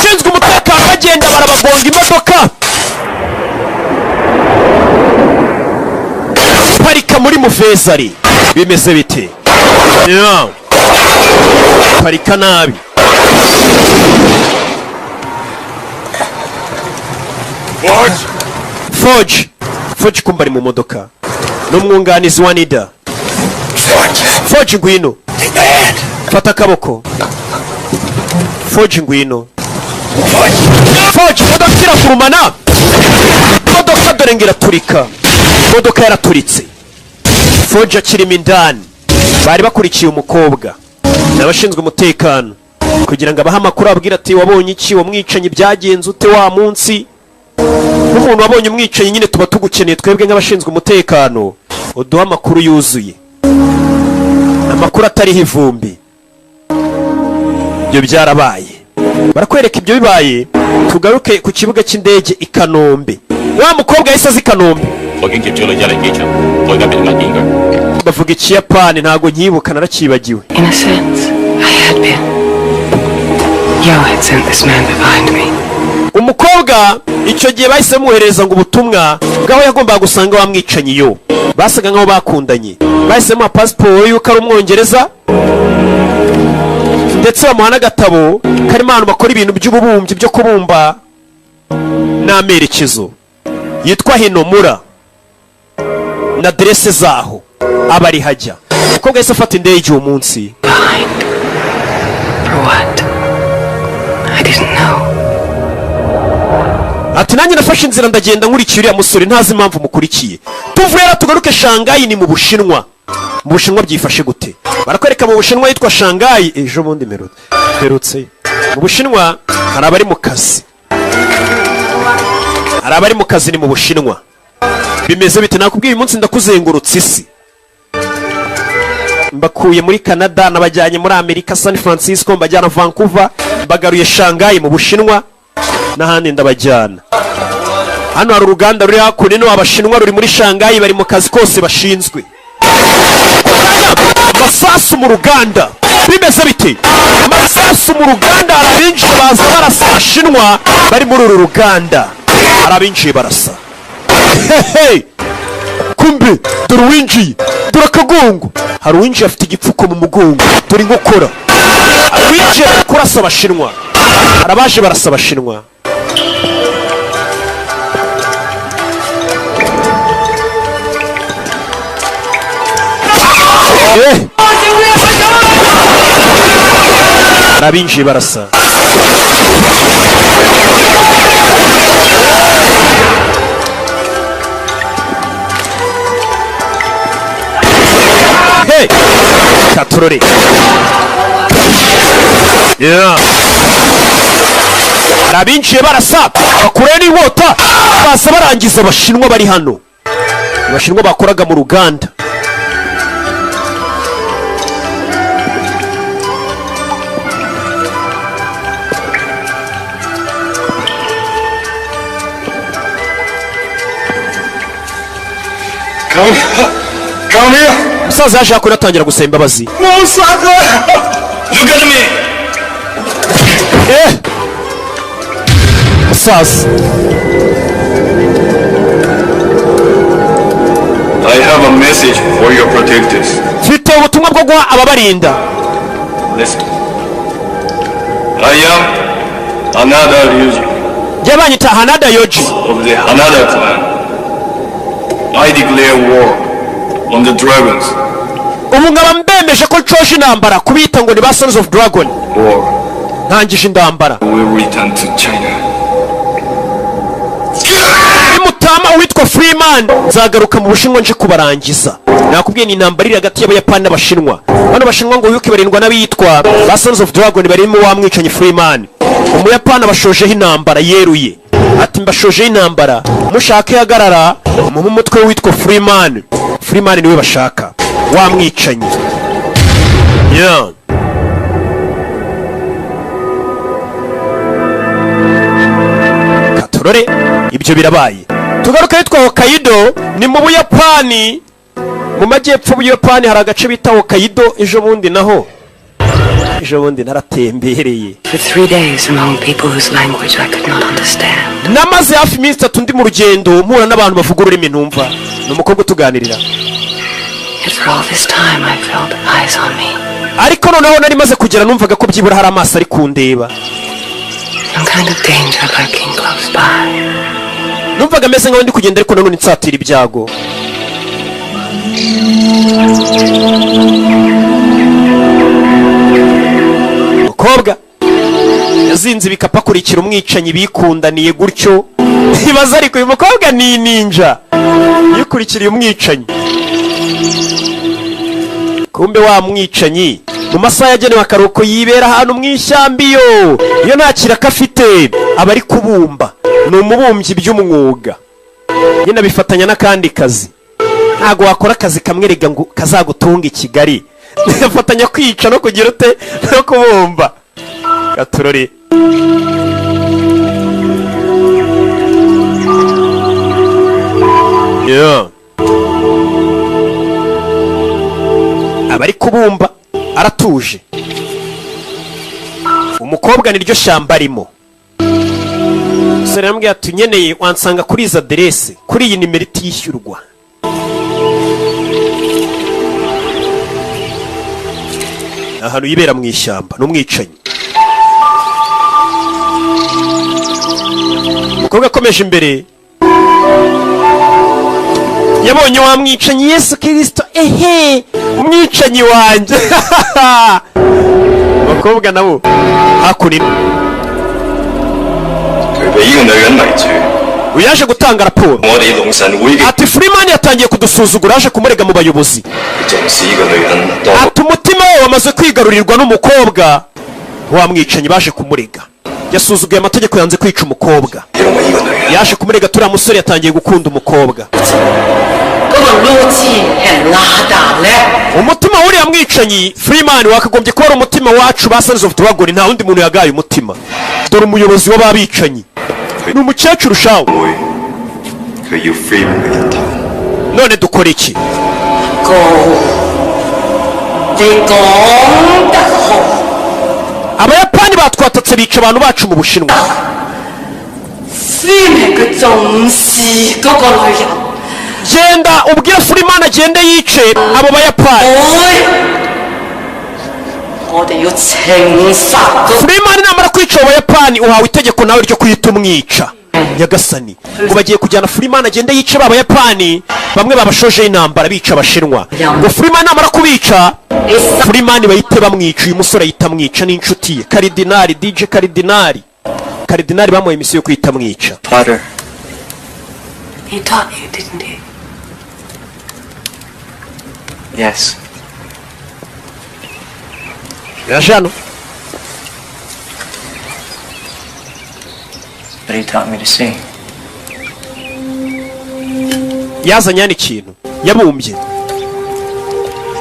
Shinzwe umutekano bagenda barabagonga imodoka. Parika muri Muvezari bimeze bite? Yeah. Parika nabi. Forge kumbari mu modoka n'umwunganizi wa Nida. Forge ngwino fata akaboko. Forge ngwino. Forge modoka irakurumana. Modoka dore ngiraturika. Modoka yaraturitse. Forge akirimo indani. Bari bakurikiye umukobwa n'abashinzwe umutekano kugira ngo abahe amakuru abwira ati wabonye iki, wamwicanyi byagenze ute wa munsi. Umuntu wabonye umwicanyi nyine tuba tugukeneye twebwe nk'abashinzwe umutekano uduha amakuru yuzuye, amakuru atariho ivumbi. Ibyo byarabaye, barakwereka ibyo bibaye. Tugaruke ku kibuga cy'indege i Kanombe. Wa mukobwa yahise azi Kanombe. Bavuga Ikiyapani ntago nkibuka narakibagiwe. In a sense, I had been. Yo had sent this man behind me. Umukobwa icyo gihe bahise muhereza ngo ubutumwa bwaho yagombaga gusanga wamwicanyi yo. Basaga nkaho bakundanye. Bahise mu passport yuko ari umwongereza. Ndetse bamuha n'agatabo karimo abantu bakora ibintu by'ububumbyi byo kubumba n'amerekezo. Yitwa Hinomura na adresse zaho abari hajya. Umukobwa yahise afata indege uwo munsi. For what? I didn't know. Ati nanjye nafashe inzira ndagenda nkurikiye uriya musore ntazi impamvu mukurikiye. Tuvuye tugaruke Shanghai ni mu Bushinwa. Mu Bushinwa byifashe gute? Barakwereka mu Bushinwa yitwa Shanghai ejo bundi merutse. Mu Bushinwa hari abari mu kazi. Hari abari mu kazi ni mu Bushinwa. Bimeze bite? Nakubwiye uyu munsi ndakuzengurutse isi. Mbakuye muri Canada nabajyanye muri Amerika San Francisco, mbajyana Vancouver, bagaruye Shanghai mu Bushinwa n'ahandi ndabajyana. Hano hari uruganda ruri hakuno abashinwa ruri muri Shanghai bari mu kazi kose bashinzwe. Masasu mu ruganda bimeze bite? Masasu mu ruganda arabinjiye baza barasa abashinwa bari muri uru ruganda. Arabinjiye barasa. Hey! Kumbe dore winjiye dore akagongo. Hari winjiye afite igipfuko mu mugongo dore inkokora. Winjiye kurasa abashinwa. Arabaje barasa abashinwa. Arabinjiye barasa. Hey! Katurore. Yeah. Arabinjiye barasa bakure n'inkota basa barangiza abashinwa bari hano. Abashinwa bakoraga mu ruganda. Come here. umusaza yaje yakora atangira gusaba imbabazi. No, Saka. Look at me. Umusaza I have a message for your protectors. mfite ubutumwa bwo guha ababarinda. Listen. I am Hanada Ryuji Jya banyita Hanada Yoji of the Hanada clan. I declare war on the dragons. ubu nkaba mbemeje ko nshoje intambara kubita ngo ni ba Sons of Dragon. War ntangije intambara. will return to China. Mutama witwa Freeman nzagaruka mu Bushinwa nje kubarangiza. Nakubwiye ni intambara iri hagati y'Abayapani n'Abashinwa. Bano Bashinwa ngo yuko barindwa n'abitwa ba Sons of Dragon barimo wa mwicanye Freeman. Umuyapani abashojeho intambara yeruye. Ati mbashojeho intambara mushake hagarara mu mutwe witwa Freeman. Freeman niwe bashaka wa mwicanye. Yeah. Katorore ibyo birabaye. Tugaruka yitwa Hokkaido ni mu Buyapani. Mu majyepfo y'Ubuyapani hari agace bita Hokkaido. Ejo bundi naratembereye. For 3 days among people whose language I could not understand. Namaze hafi iminsi 3 ndi mu rugendo mpura n'abantu bavuga ururimi ntumva. Ni umukobwa utuganirira. Yet for all this time I felt eyes on me. Ariko noneho nari maze kugera numvaga ko byibura hari amaso ari kundeba. Some kind of danger lurking close by. Numvaga meze nkaho ndi kugenda ariko nanone nsatira ibyago. Mukobwa yazinze ibikapu akurikira umwicanyi bikundaniye gutyo. Ibaza ariko uyu mukobwa ni ninja yikurikiriye umwicanyi. Kumbe wa mwicanyi mu masaha yagenewe akaruhuko yibera ahantu mu ishyamba iyo nta kiraka afite aba ari kubumba. Ni umubumbyi by'umwuga nyine abifatanya n'akandi kazi. Ntago wakora akazi kamwe rega ngo kazagutunga i Kigali. Afatanya kwica no kugira ute no kubumba. Gaturore yeah. Abari kubumba aratuje. Umukobwa niryo shamba arimo. Sera yambwiye ati nyeneye wansanga kuri izi aderese kuri iyi nimero itishyurwa. Ahantu yibera mu ishyamba n'umwicanyi. Umukobwa akomeje imbere yabonye wa mwicanyi Yesu Kristo. Umwicanyi wanjye. Abakobwa nabo hakunini uyaje gutanga raporo ati Freeman yatangiye kudusuzugura aje kumurega mu bayobozi. Ati umutima we wamaze kwigarurirwa n'umukobwa wa mwicanyi baje kumurega. Yasuzuguye amategeko yanze kwica umukobwa. Yaje kumurega turiya musore yatangiye gukunda umukobwa. Umutima w'uriya mwicanyi Freeman wakagombye kuba ari umutima wacu ba Sons of Dragon. Nta wundi muntu yagaye umutima. Dore umuyobozi w'ababicanyi ni umukecuru shawo. None dukora iki? Abayapani batwatatse bica abantu bacu mu Bushinwa. Genda ubwira Freeman agende yice abo Bayapani. Freeman namara kwica abo Bayapani uhawe itegeko nawe ryo kuyita umwica. Nyagasani ngo bagiye kujyana Freeman agende yice aba Bayapani bamwe babashoje intambara bica Abashinwa. Ngo Freeman namara kubica Freeman bahite bamwica. Uyu musore yita mwica n'inshuti ye Karidinali DJ Karidinali bamuhaye imisiyo yo kwita mwica. Father, He taught you, didn't he? yes. Yajano But he taught me to see. yazanye hano ikintu yabumbye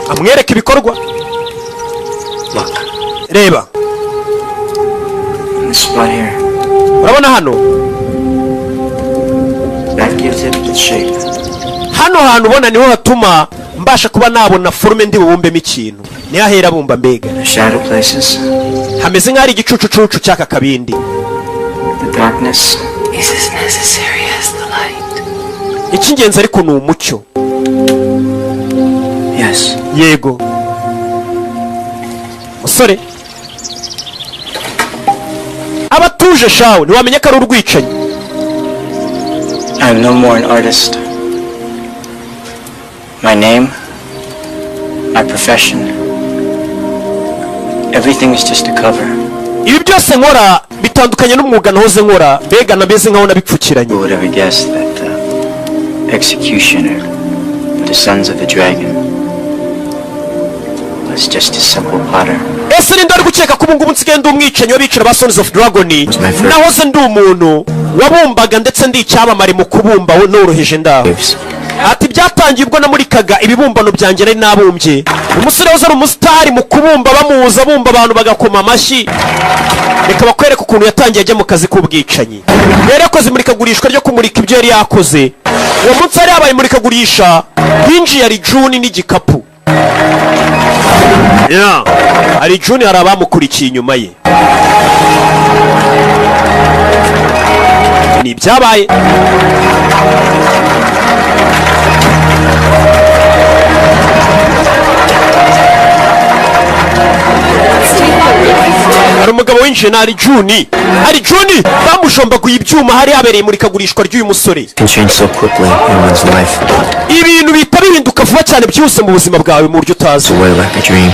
amwereka ibikorwa. Look, Reba this spot here, urabona hano that gives it its shape. hano hantu ubona niho hatuma mbasha kuba nabona forume ndi bubumbemo ikintu niho ahera bumba mbega The shadow places. hameze nk'aho ari igicucucucu cy'aka kabindi. The darkness. Is as necessary as the light. icy'ingenzi ariko ni umucyo. Yes. yego musore abatuje shawe ntiwamenya ko ari urwicanyi. I am no more an artist. My name, my profession, everything is just a cover. ibi byose nkora bitandukanye n'umwuga nahoze nkora mbega nameze nkaho nabipfukiranye. Who would have guessed that the executioner for the sons of the dragon was just a simple potter? ese ninde ari gukeka ko ubungubu nsigaye ndi umwicanyi w'abicira ba Sons of Dragon? nahoze ndi umuntu wabumbaga ndetse ndi icyamamare mu kubumba noroheje ndaho. ati byatangiye ubwo namurikaga ibibumbano byanjye nari nabumbye. umusore wahoze ari umusitari mu kubumba bamuza abumba abantu bagakoma amashyi. reka bakwereka ukuntu yatangiye ajya mu kazi k'ubwicanyi. yari yakoze imurikagurishwa ryo kumurika ibyo yari yakoze. uwo munsi hari habaye imurikagurisha hinjiye ari Juni n'igikapu. hari Juni hari abamukurikiye inyuma ye. ni ibyabaye. hari umugabo winjiye na ari Juni. ari Juni bamushombaguye ibyuma hari habereye imurikagurishwa ry'uyu musore. Can change so quickly in one's life. ibintu bihita bihinduka vuba cyane byose mu buzima bwawe mu buryo utazi. Away like a dream.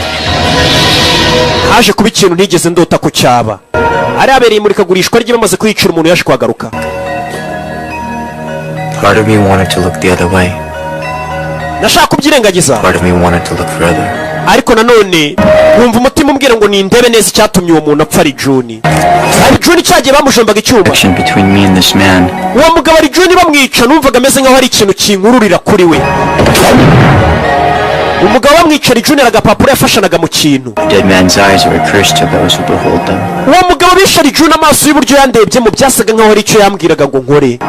haje kuba ikintu ntigeze ndota ko cyaba. hari habereye imurikagurishwa rye bamaze kwicira umuntu yaje kuhagaruka. Part of me wanted to look the other way. nashaka kubyirengagiza. Part of me wanted to look further. ariko nanone wumva umutima umbwira ngo nindebe neza icyatumye uwo muntu apfa. ari Juni. ari Juni cyagiye bamushombaga icyuma. Action between me and this man. uwo mugabo ari Juni bamwica numvaga ameze nk'aho hari ikintu kinkururira kuri we. umugabo bamwica ari Juni agapapuro yafashanaga mu kintu. Dead man's eyes are a curse to those who behold them. uwo mugabo bishe ari Juni amaso y'uburyo yandebyemo byasaga nk'aho hari icyo yambwiraga ngo nkore.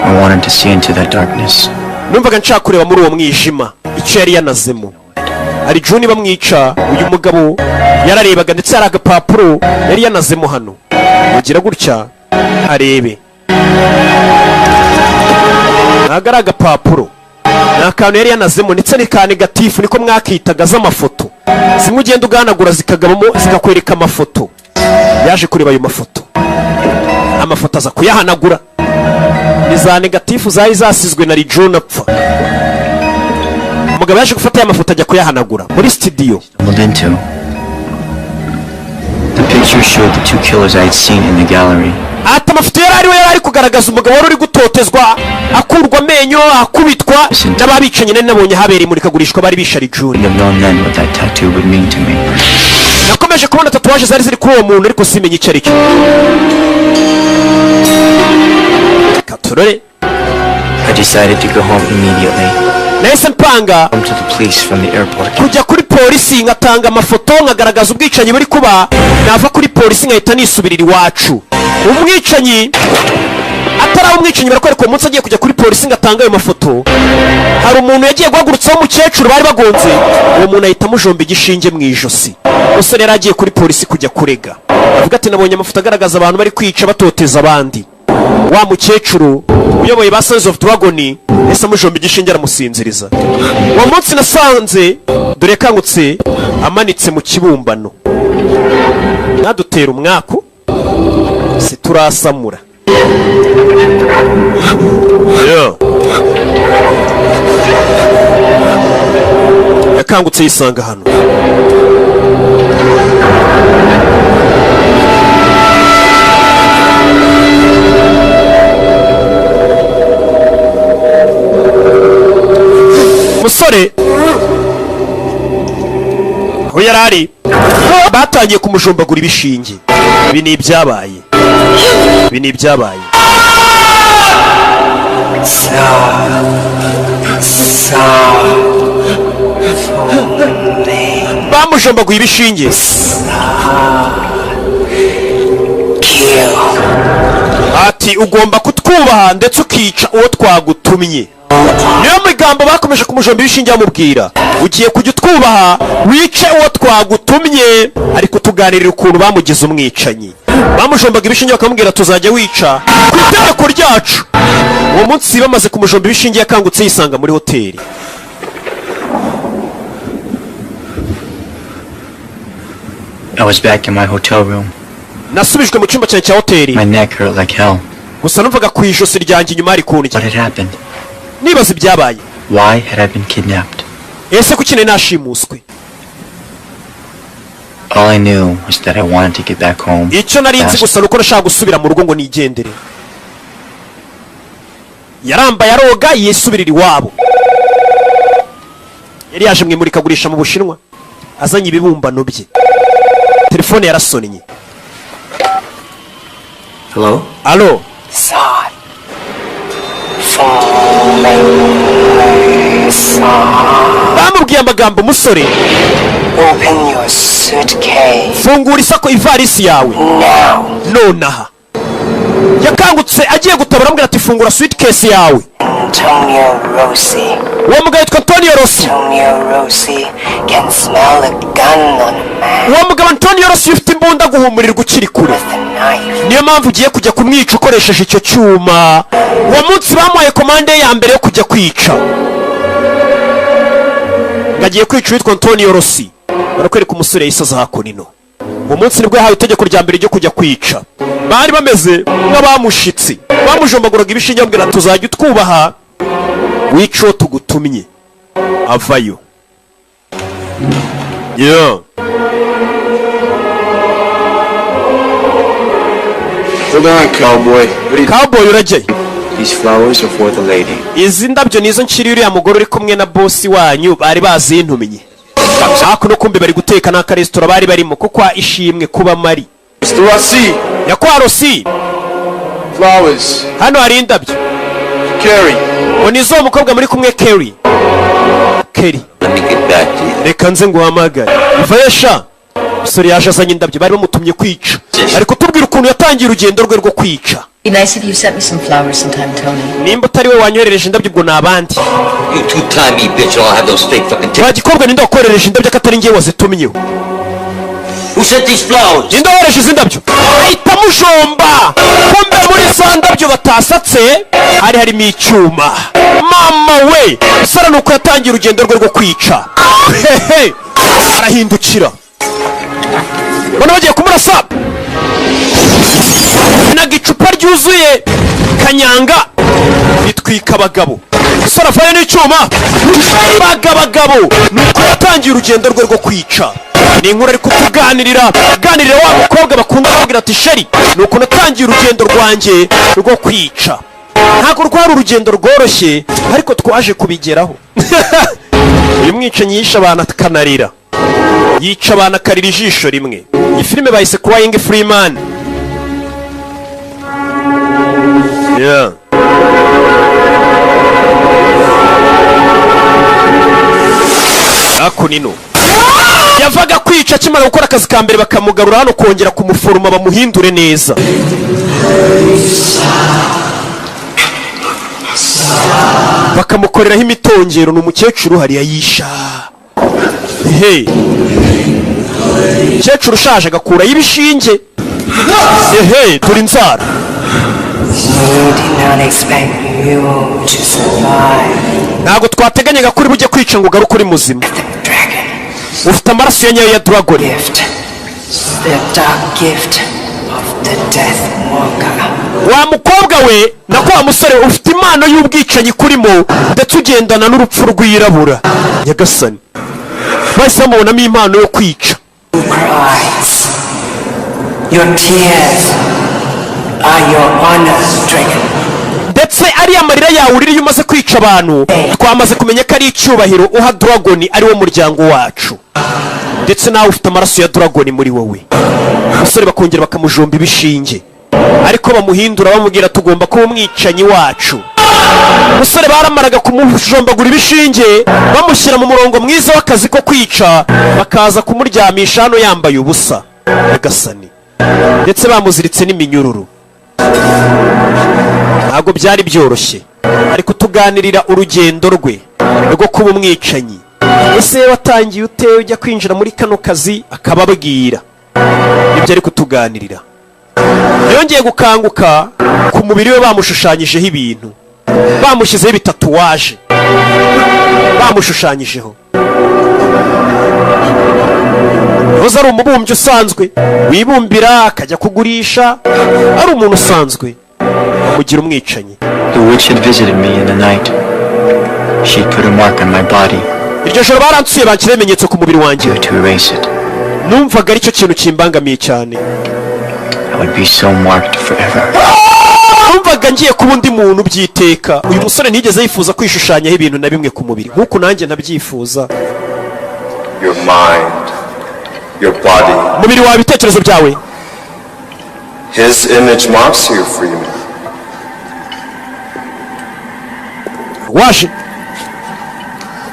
I wanted to see into that darkness. numvaga nshaka kureba muri uwo mwijima icyo yari yanazemo. ari Juni bamwica uyu mugabo yararebaga ndetse hari agapapuro yari yanazemo hano. mugira gutya arebe. ntabwo ari agapapuro ni akantu yari yanazemo ndetse ni ka negatifu niko mwakitaga z'amafoto. zimwe ugenda ugahanagura zikagabamo zikakwereka amafoto. yaje kureba ayo mafoto. amafoto aza kuyahanagura. ni za negatifu zari zasizwe na Juni apfa. umugabo yaje gufata aya mafoto ajya kuyahanagura muri studio. The picture showed the two killers I had seen in the gallery. ati amafoto yari ari kugaragaza umugabo wari uri gutotezwa akurwa amenyo akubitwa n'ababicanyi nari nabonye habereye imurikagurishwa bari bishe ari Juni. nakomeje kubona tatuwaje zari ziri kuri uwo muntu ariko simenye icyo ari cyo. katurore. I decided to go home immediately. nahise mpanga Come to the police from the airport. kujya kuri polisi ngatanga amafoto nkagaragaza ubwicanyi buri kuba. nava kuri polisi nkahita nisubirira iwacu. umwicanyi atari umwicanyi barakwereka uwo munsi agiye kujya kuri polisi ngatanga ayo mafoto. hari umuntu yagiye guhagurutsaho umukecuru bari bagonze. uwo muntu ahita amujomba igishinge mu ijosi. umusore yari agiye kuri polisi kujya kurega. avuga ati nabonye amafoto agaragaza abantu bari kwica batoteza abandi. wa mukecuru uyoboye ba Sons of Dragon yahise amujomba igishinge aramusinziriza. uwo munsi nasanze dore yakangutse amanitse mu kibumbano. nadutera umwaku si turasamura. yakangutse yisanga hano. umusore aho yari ari batangiye kumujombagura ibishinge. ibi ni ibyabaye. bamujombaguye ibishinge. ati ugomba kutwubaha ndetse ukica uwo twagutumye. Niyo migambo bakomeje kumujomba ibishinge bamubwira, ugiye kujya utwubaha wice uwo twagutumye, ariko tuganirira ukuntu bamugize umwicanyi. Bamujombaga ibishinge bakamubwira tuzajya wica ku itegeko ryacu. Uwo munsi bamaze kumujomba ibishinge yakangutse yisanga muri hoteli. I was back in my hotel room. Nasubijwe mu cyumba cyanjye cya hoteli. My neck hurt like hell. Gusa numvaga ku ijosi ryanjye inyuma hari kundya. What had happened? Nibaza ibyabaye. Why had I been kidnapped? Ese kuki nari nashimuswe? All I knew was that I wanted to get back home. Icyo nari nzi gusa nuko nashaka gusubira mu rugo ngo nigendere. Yarambaye aroga yisubirira iwabo. Yari yaje mu imurikagurisha mu Bushinwa, azanye ibibumbano bye. Telefone yarasonnye. Hello? Allo? Son. Bamubwiye amagambo umusore. Open your suitcase. Fungura isako ivarisi yawe. Now. Nonaha. Yakangutse agiye gutabara amubwira ati fungura suitcase yawe. Antonio Rossi. Uwo mugabo yitwa Antonio Rossi. Antonio Rossi can smell a gun on a man. Uwo mugabo Antonio Rossi ufite imbunda guhumurirwa ukiri kure. With a knife. Niyo mpamvu ugiye kujya kumwica ukoresheje icyo cyuma. Uwo munsi bamuhaye komande ya mbere yo kujya kwica. Ngagiye kwica uwitwa Antonio Rossi. Barakwereka umusore yisaza hakunino. Uwo munsi nibwo yahawe itegeko rya mbere ryo kujya kwica. Bari bameze nk'abamushitsi. Bamujombaguraga ibishinge bamubwira tuzajya utwubaha wica uwo tugutumye. Avayo. Yeah. Hold on, cowboy. Cowboy urajyayo. These flowers are for the lady. Izi ndabyo nizo nshiri uriya mugore uri kumwe na bosi wanyu bari bazintuminye. Hakuno kumbe bari guteka n'aka resitora bari barimo kuko ishimwe kuba mari. Mr. Rossi. Yakwa Rossi. Flowers. Hano hari indabyo. Carrie. Onizo umukobwa muri kumwe Kerry. Kerry. Let me get back to you. Reka nze nguhamagare. Ivayesha. Musore yaje azanye indabyo bari bamutumye kwica. Ariko tubwira ukuntu yatangiye urugendo rwe rwo kwica. Be nice if you sent me some flowers sometime, Tony. Nimba utari we wanyoherereje indabyo ubwo nabandi. You two-timey bitch, I'll have those fake fucking tickets. Bagikobwa ninde wakoherereje indabyo katari ngiye wazitumyeho. Who sent these flowers? Ninde wohereje izi ndabyo? Ahita mujomba. Kumbe muri za ndabyo batasatse harimo icyuma. Mama we, sara nuko yatangiye urugendo rwe rwo kwica. Hehe. Arahindukira. Bano bagiye kumurasa. Nagicupa ryuzuye kanyanga bitwika abagabo. Sara vayo n'icyuma. Bagabo nuko yatangiye urugendo rwe rwo kwica. Ni inkuru ari kutuganirira wa mukobwa bakunda kubwira ati sheri nuko natangiye urugendo rwanjye rwo kwica. Ntabwo rwari urugendo rworoshye ariko twaje kubigeraho. Uyu mwicanyi yisha abantu akanarira, yica abantu akarira ijisho rimwe. Iyi filime bayise Crying Freeman. Yeah. Akunino yavaga kwica akimara gukora akazi ka mbere bakamugarura hano kongera kumuforoma bamuhindure neza. Bakamukoreraho imitongero. Ni umukecuru hariya yisha. Hey, umukecuru ushaje agakuraho ibishinge. Hey, turi inzara. Ntabwo twateganyaga kuri bujye kwica ngo ugaruke uri muzima. Ufite amaraso ya nyayo ya dragon. Wa mukobwa we nako wa musore ufite impano y'ubwicanyi kurimo ndetse ugendana n'urupfu rwirabura. Nyagasani bahise bamubonamo impano yo kwica. Ndetse ariya marira yawe urira iyo umaze kwica abantu twamaze kumenya ko ari icyubahiro uha dragon ari wo muryango wacu. Ndetse nawe ufite amaraso ya dragon muri wowe. Umusore bakongera bakamujomba ibishinge ariko bamuhindura bamubwira tugomba kuba umwicanyi wacu. Umusore baramaraga kumujombagura ibishinge bamushyira mu murongo mwiza w'akazi ko kwica bakaza kumuryamisha hano yambaye ubusa. Nyagasani ndetse bamuziritse n'iminyururu. ntabwo byari byoroshye, ari kutuganirira urugendo rwe rwo kuba umwicanyi. Ese watangiye ute ujya kwinjira muri kano kazi? Akababwira ibyo ari kutuganirira. Yongeye gukanguka ku mubiri we bamushushanyijeho ibintu, bamushyizeho ibitatuwaje, bamushushanyijeho. Uza ari umubumbyi usanzwe wibumbira akajya kugurisha, ari umuntu usanzwe bamugira umwicanyi. The witch had visited me in the night. She put a mark on my body. Iryo joro baransuye banshyira ibimenyetso ku mubiri wanjye. To erase it. Numvaga aricyo kintu kimbangamiye cyane. I would be so marked forever. Numvaga ngiye kuba undi muntu byiteka. Uyu musore ntigeze yifuza kwishushanyaho ibintu na bimwe ku mubiri nk'uko nanjye ntabyifuza. Your mind, your body. Umubiri wawe, ibitekerezo byawe. His image marks you, Freeman. Waje.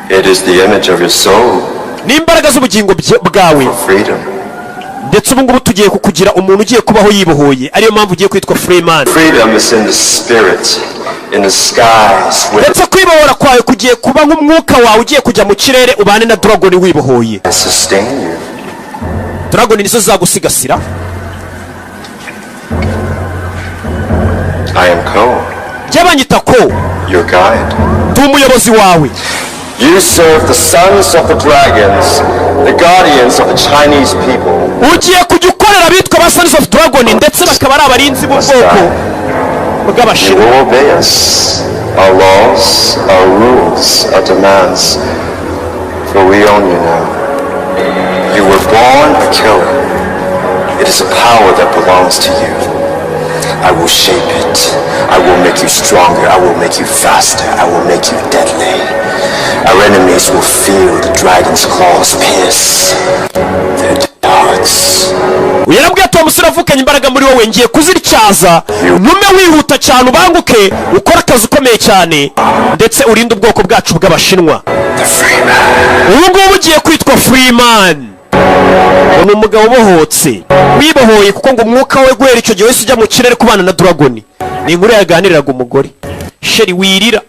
It is the image of your soul. N'imbaraga z'ubugingo bwawe. Freedom. Ndetse ubu ngubu tugiye kukugira umuntu ugiye kubaho yibohoye, ariyo mpamvu ugiye kwitwa Freeman. Freedom is in the spirit, in the skies. Ndetse kwibohora kwawe kugiye kuba nk'umwuka wawe ugiye kujya mu kirere ubane na Dragon wibohoye. Sustain you. Dragon nizo zagusigasira. I am Ko. Byabanyita Ko. Your guide. Ndi umuyobozi wawe. You serve the sons of the dragons, the guardians of the Chinese people. Ugiye kujya ukorera abitwa ba Sons of Dragon ndetse bakaba ari abarinzi b'ubwoko bw'Abashinwa. You will obey us, our laws, our rules, our demands, for we own you now. You were born a killer. It is a power that belongs to you. I will shape it. I will make you stronger. I will make you faster. I will make you deadly. Our enemies will feel the dragon's claws pierce their hearts. Uyarabwiye ati umusore avukanye imbaraga muri wowe, ngiye kuzityaza ntume wihuta cyane ubanguke ukora akazi ukomeye cyane ndetse urinde ubwoko bwacu bw'Abashinwa. Ubu ngubu ugiye kwitwa Freeman. Ni umugabo ubohotse wibohoye kuko ngo umwuka we guhera icyo gihe wese ujya mu kirere kubana na Dragon. Ni inkuru yaganiriraga umugore. Sheri wirira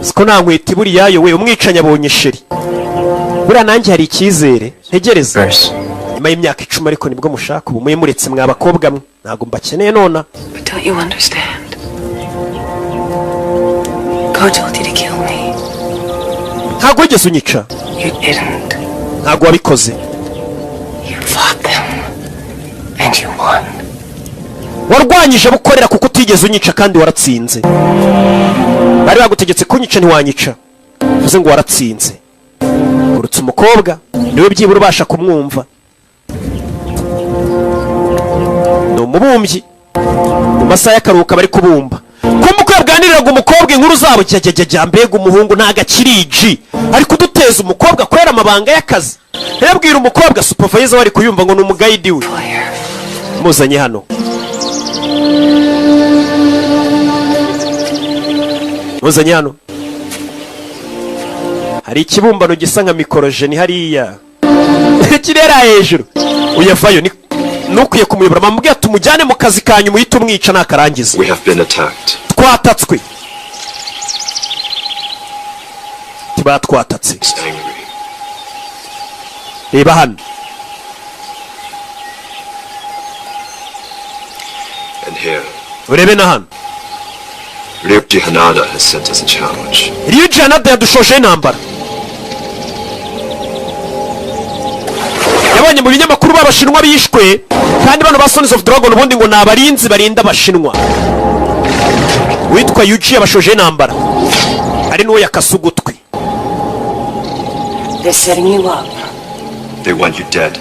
siko nta nkwita iburi yayo we, umwicanyi abonye Sheri. Buriya nanjye hari icyizere ntegereza nyuma y'imyaka 10 ariko nibwo mushaka ubu muye muretse mwa bakobwa mwe ntabwo mbakeneye nona. But don't you understand? God told you to kill me. Ntabwo wigeze unyica. You didn't. Ntabwo wabikoze. You fought them and you won. Warwanyije bukorera kuko utigeze unyica kandi waratsinze. Bari bagutegetse kunyica ntiwanyica. Uvuze ngo waratsinze. Urutse umukobwa niwe byibura ubasha kumwumva. Ni umubumbyi mu masaha y'akaruhuka bari kubumba. Kumva ko yaganiriraga umukobwa inkuru zabo jya mbega umuhungu ntago akiriji ariko uduteza umukobwa kwera amabanga y'akazi. Yabwira umukobwa supervisor wari kuyumva ngo ni umugayidi we. Muzanye hano. Muzanye hano. Hari ikibumbano gisa nka mikorojeni hariya. Kirera hejuru. Uyavayo ni nukwiye kumuyobora mambwiye tumujyane mu kazi kanyu muhita umwica nakarangiza. We have been attacked. Twatatswe. Tiba twatatse. Reba hano. And here. Urebe na hano. Ryuji Hanada has sent us a challenge. Ryuji Hanada yadushoje intambara. Yabonye mu binyamakuru b'Abashinwa bishwe kandi bano ba Sons of Dragon ubundi ngo nabarinzi barinda Abashinwa. Witwa Yuji yabashoje intambara. Ari nuwo yakasugutwe. They're setting you up. They want you dead.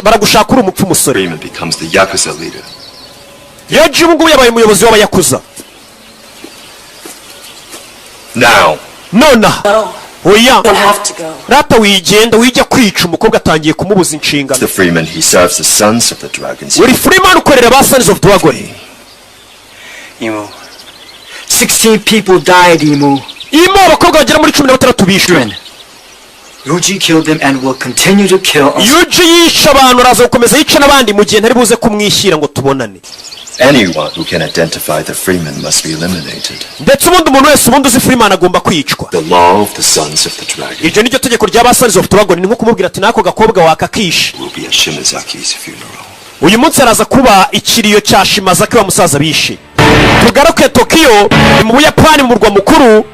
Baragushaka uri umupfu musore. Freeman becomes the Yakuza leader. Yuji ubu ngubu yabaye umuyobozi w'Abayakuza. Now. Nona. Oya. You'll have to go. Rata wigenda wijya kwica umukobwa atangiye kumubuza inshingano. The Freeman, he serves the sons of the dragons. Uri Freeman ukorera ba Sons of Dragon. Imo. 16 people died, Imo. Imo abakobwa bagera muri 16 bishwe. Yuji killed them and will continue to kill us. Yuji yisha abantu araza gukomeza yica n'abandi mu gihe ntari buze kumwishyira ngo tubonane. Anyone who can identify the Freeman must be eliminated. Ndetse ubundi umuntu wese ubundi uzi Freeman agomba kwicwa. The law of the sons of the dragon. Iryo niryo tegeko ry'aba Sons of the Dragon, ni nko kumubwira ati nako gakobwa wakakisha. Will be at Shimazaki's funeral. Uyu munsi araza kuba ikiriyo cya Shimazaki wa musaza bishe. Tugaruke Tokyo mu Buyapani mu murwa mukuru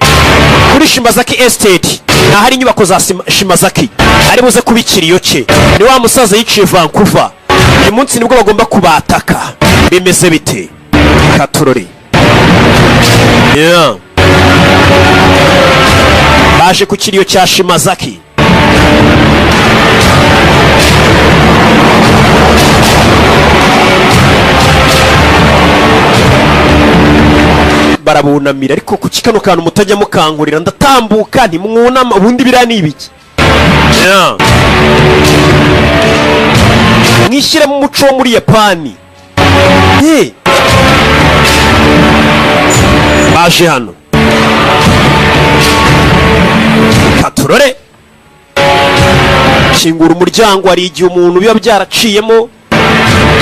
kuri Shimazaki Estate. Na hari inyubako za Shimazaki. Ari buze kuba ikiriyo cye. Ni wa musaza yiciye Vancouver. Uyu munsi nibwo bagomba kubataka. Bimeze bite? Katurori. Yeah. Baje ku kiriyo cya Shimazaki. Barabunamira ariko ku kikano kantu mutajya mukankurira ndatambuka ntimwunama ubundi birani ibiki. Yeah. Mwishyire mu muco wo muri Yapani. Hey. Baje hano. Katurore. Kingura umuryango ari igihe umuntu biba byaraciyemo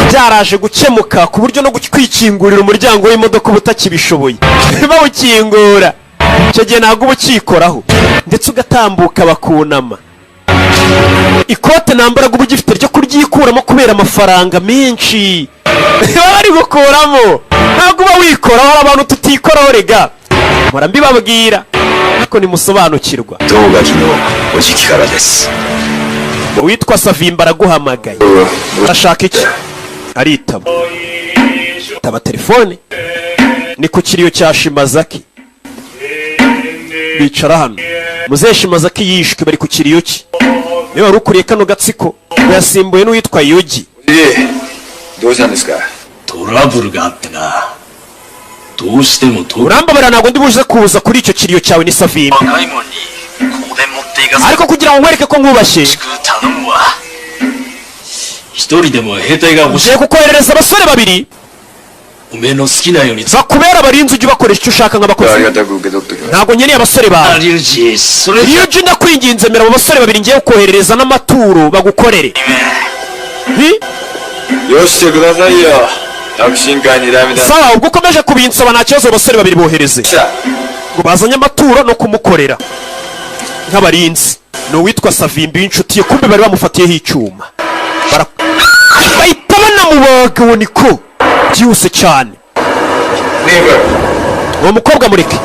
byaraje gukemuka ku buryo no kwikingurira umuryango w'imodoka ubutakibishoboye. Bawukingura. Icyo gihe ntabwo ubukikoraho ndetse ugatambuka bakunama. Ikote nambaraga ubu gifite ryo kuryikuramo kubera amafaranga menshi. Bari gukuramo ntabwo uba wikoraho, hari abantu tutikoraho rega. Mpora mbibabwira ariko nimusobanukirwa. Witwa Savimba araguhamagaye. Urashaka iki? Aritaba. Taba telefone. Ni ku kiriyo cya Shimazaki. Bicara hano. Muzehe Shimazaki yishwe bari ku kiriyo cye. Niba warukuriye kano gatsiko yasimbuye n'uwitwa Yuji. Urambabara ntabwo ndi buze kuza kuri icyo kiriyo cyawe ni Savimba. Ariko kugira ngo nkwereke ko nkubashye ngiye kukoherereza abasore babiri bakubera abarinzi ujye ubakoresha icyo ushaka nk'abakozi. Ntabwo nkeneye abasore bawe. Ryuji ndakwinginze mera abo basore babiri ngiye kukoherereza n'amaturo bagukorere. Sawa, ubwo ukomeje kubinsaba nta kibazo, abasore babiri bohereze ngo bazanye amaturo no kumukorera nk'abarinzi. Ni uwitwa Savimbi w'inshuti ye, kumbe bari bamufatiyeho icyuma bahita banamubaga. Uwo niko byihuse cyane. Uwo mukobwa mureke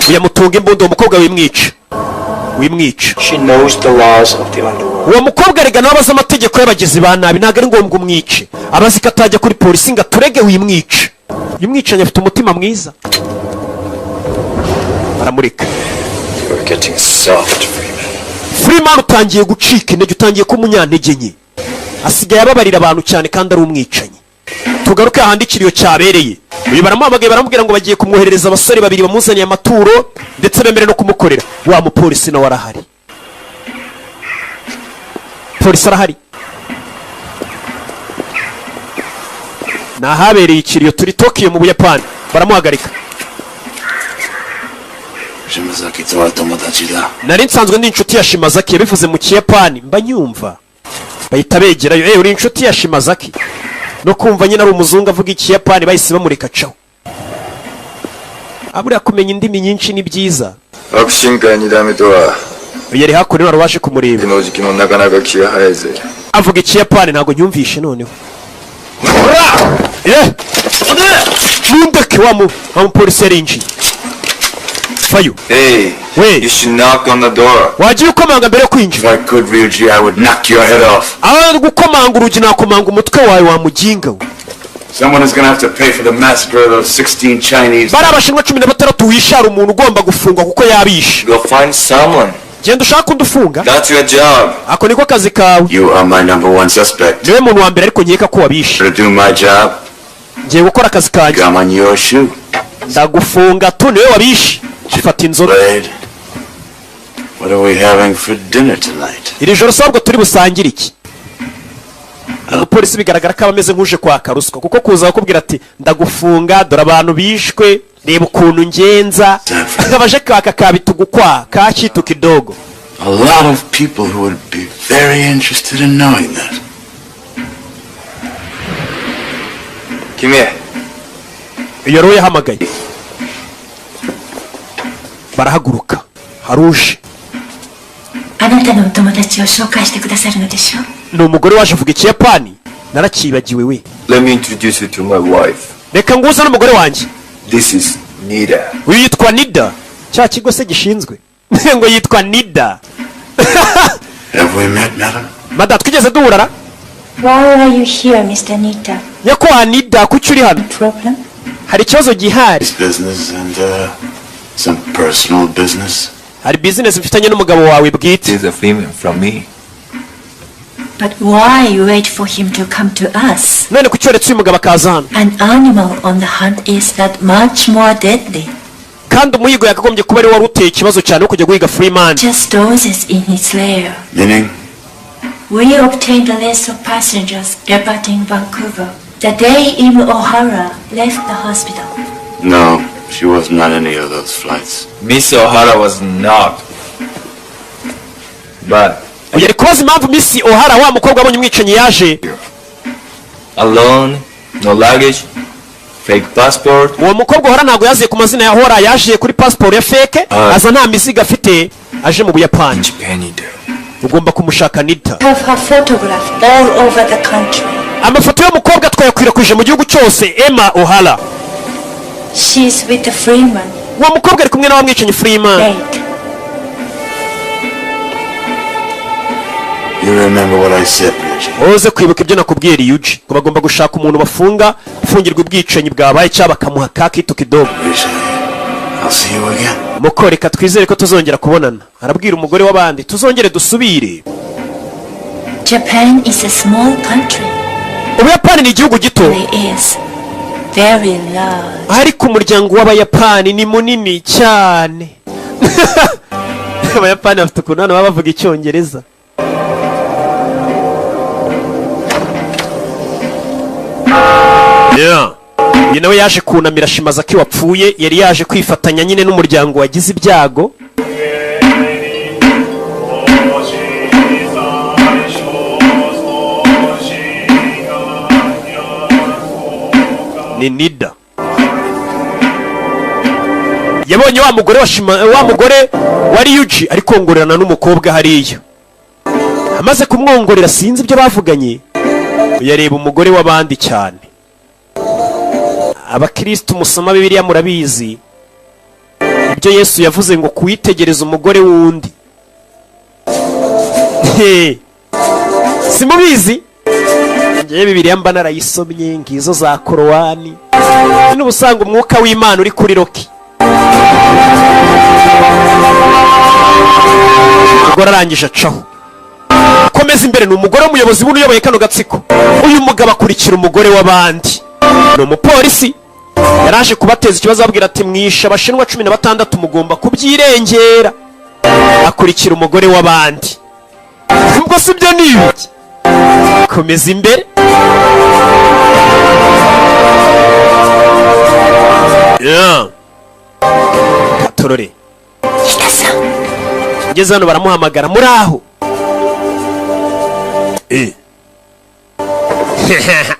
uyamutunga imbunda. Uwo mukobwa wimwica. Uwo mukobwa rega nawe abaza amategeko y'abagizi ba nabi, ntabwo ari ngombwa umwice. Abazi ko atajya kuri polisi ngo aturege wimwica. Uyu mwicanyi afite umutima mwiza. Baramureka. Freeman utangiye gucika intege, utangiye ko umunyantege nke. Asigaye ababarira abantu cyane kandi ari umwicanyi. Tugaruke ahandi ikiriyo cyabereye. Uyu baramuhamagaye baramubwira ngo bagiye kumwoherereza abasore babiri bamuzaniye amaturo ndetse bemere no kumukorera. Wa mupolisi nawe arahari. Polisi arahari. Nahabereye ikiriyo turi Tokyo mu Buyapani. Baramuhagarika. Nari nsanzwe ndi inshuti ya Shimazaki, yabivuze mu Kiyapani mba nyumva. Bahita begerayo, uri inshuti ya Shimazaki? No kumva nyine ari umuzungu avuga Ikiyapani bahise bamureka caho. Abura kumenya indimi nyinshi ni byiza. Yari hakurino arabashe kumureba. Avuga Ikiyapani ntabwo nyumvishe noneho. Mundeke wa mupolisi yarinjiye. Fayu. Hey, Wait. You should knock on the door. Wagiye ukomanga mbere yo kwinjira. If I could, Ryuji, I would knock your head off. Gukomanga urugi nakomanga umutwe wawe wa muginga we. Someone is gonna have to pay for the massacre of those 16 Chinese. Bari abashinwa 16 wishara umuntu ugomba gufungwa kuko yabishe. Go find someone. Genda ushaka undufunga. That's your job. Ako niko kazi kawe. You are my #1 suspect. Niwe muntu wa mbere ariko nkeka ko wabishe. To do my job. Ngiye gukora akazi kanjye. Come on your shoe. Ndagufunga tu niwe wabishe. Afata inzoga. What are we having for dinner tonight? Iri joro sabwo turi busangire iki? Umupolisi bigaragara ko abameze nkuje kwa karuswa kuko kuza bakubwira ati ndagufunga dore abantu bishwe reba ukuntu ngenza abaje kaka kabitugukwa kakitu kidogo A lot of people who would be very interested in knowing that. Come here. iyo rero yahamagaye barahaguruka haruje あなたのお友達を紹介してくださるのでしょう。 ni umugore waje avuga ikiyapani narakibagiwe we Let me introduce you to my wife. reka nguze n'umugore wanjye This is Nida. uyu yitwa Nida cya kigo se gishinzwe ngo yitwa Nida Have we met, madam? mada twigeze duhurara Why are you here, Mr. Nita? nyakubahwa Nida kuki uri hano Problem? hari ikibazo gihari Business and some personal business. hari bizinesi mfitanye n'umugabo wawe bwite This is a female from me. But why you wait for him to come to us? none kuki waretse uyu mugabo akaza hano An animal on the hunt is that much more deadly. kandi umuhigo yakagombye kuba ari wari uteye ikibazo cyane wo kujya guhiga Freeman Just dozes in his lair. Meaning? We obtained a list of passengers departing Vancouver the day Im O'Hara left the hospital. No, she wasn't on any of those flights. Miss O'Hara was not. But yari kubaza impamvu Miss O'Hara wa mukobwa abonye umwicanyi yaje alone, no luggage, fake passport. uwo mukobwa O'Hara ntabwo yaziye ku mazina ya O'Hara yaje kuri passport ya fake aza nta mizigo afite aje mu Buyapani Japan, Nida. ugomba kumushaka Nita Have her photographed all over the country. amafoto y'umukobwa twayakwirakwije mu gihugu cyose Emma O'Hara She's with the Freeman. uwo mukobwa ari kumwe n'abamwicanyi Freeman Wait. You remember what I said, Ryuji? uze kwibuka ibyo nakubwiye Ryuji ko bagomba gushaka umuntu bafunga ufungirwa ubwicanyi bwabaye cyangwa bakamuha kakito kidogo Ryuji, I'll see you again. muko reka twizere ko tuzongera kubonana arabwira umugore w'abandi tuzongere dusubire Japan is a small country. Ubuyapani ni igihugu gito It is very large. ariko umuryango w'abayapani ni munini cyane abayapani bafite ukuntu hano baba bavuga icyongereza uyu nawe yaje kunamira Shimazaki wapfuye yari yaje kwifatanya nyine n'umuryango wagize ibyago ni Nida yabonye wa mugore wa mugore wa Ryuji ari kongorerana n'umukobwa hariya amaze kumwongorera sinzi ibyo bavuganye uyareba umugore w'abandi cyane abakristo musoma Bibiliya murabizi ibyo Yesu yavuze ngo kuwitegereza umugore wundi simubizi ngiye Bibiliya mba narayisomye ngizo za Korowani n'ubusanga umwuka w'Imana uri kuri Roki umugore arangije acaho komeza imbere ni umugore w'umuyobozi w'uyoboye kano gatsiko uyu mugabo akurikira umugore w'abandi ni umupolisi yaraje kubateza ikibazo ababwira ati mwishe abashinwa 16 mugomba kubyirengera akurikira umugore w'abandi ubwo si byo nibiki komeza imbere katorore ngeze hano baramuhamagara muri aho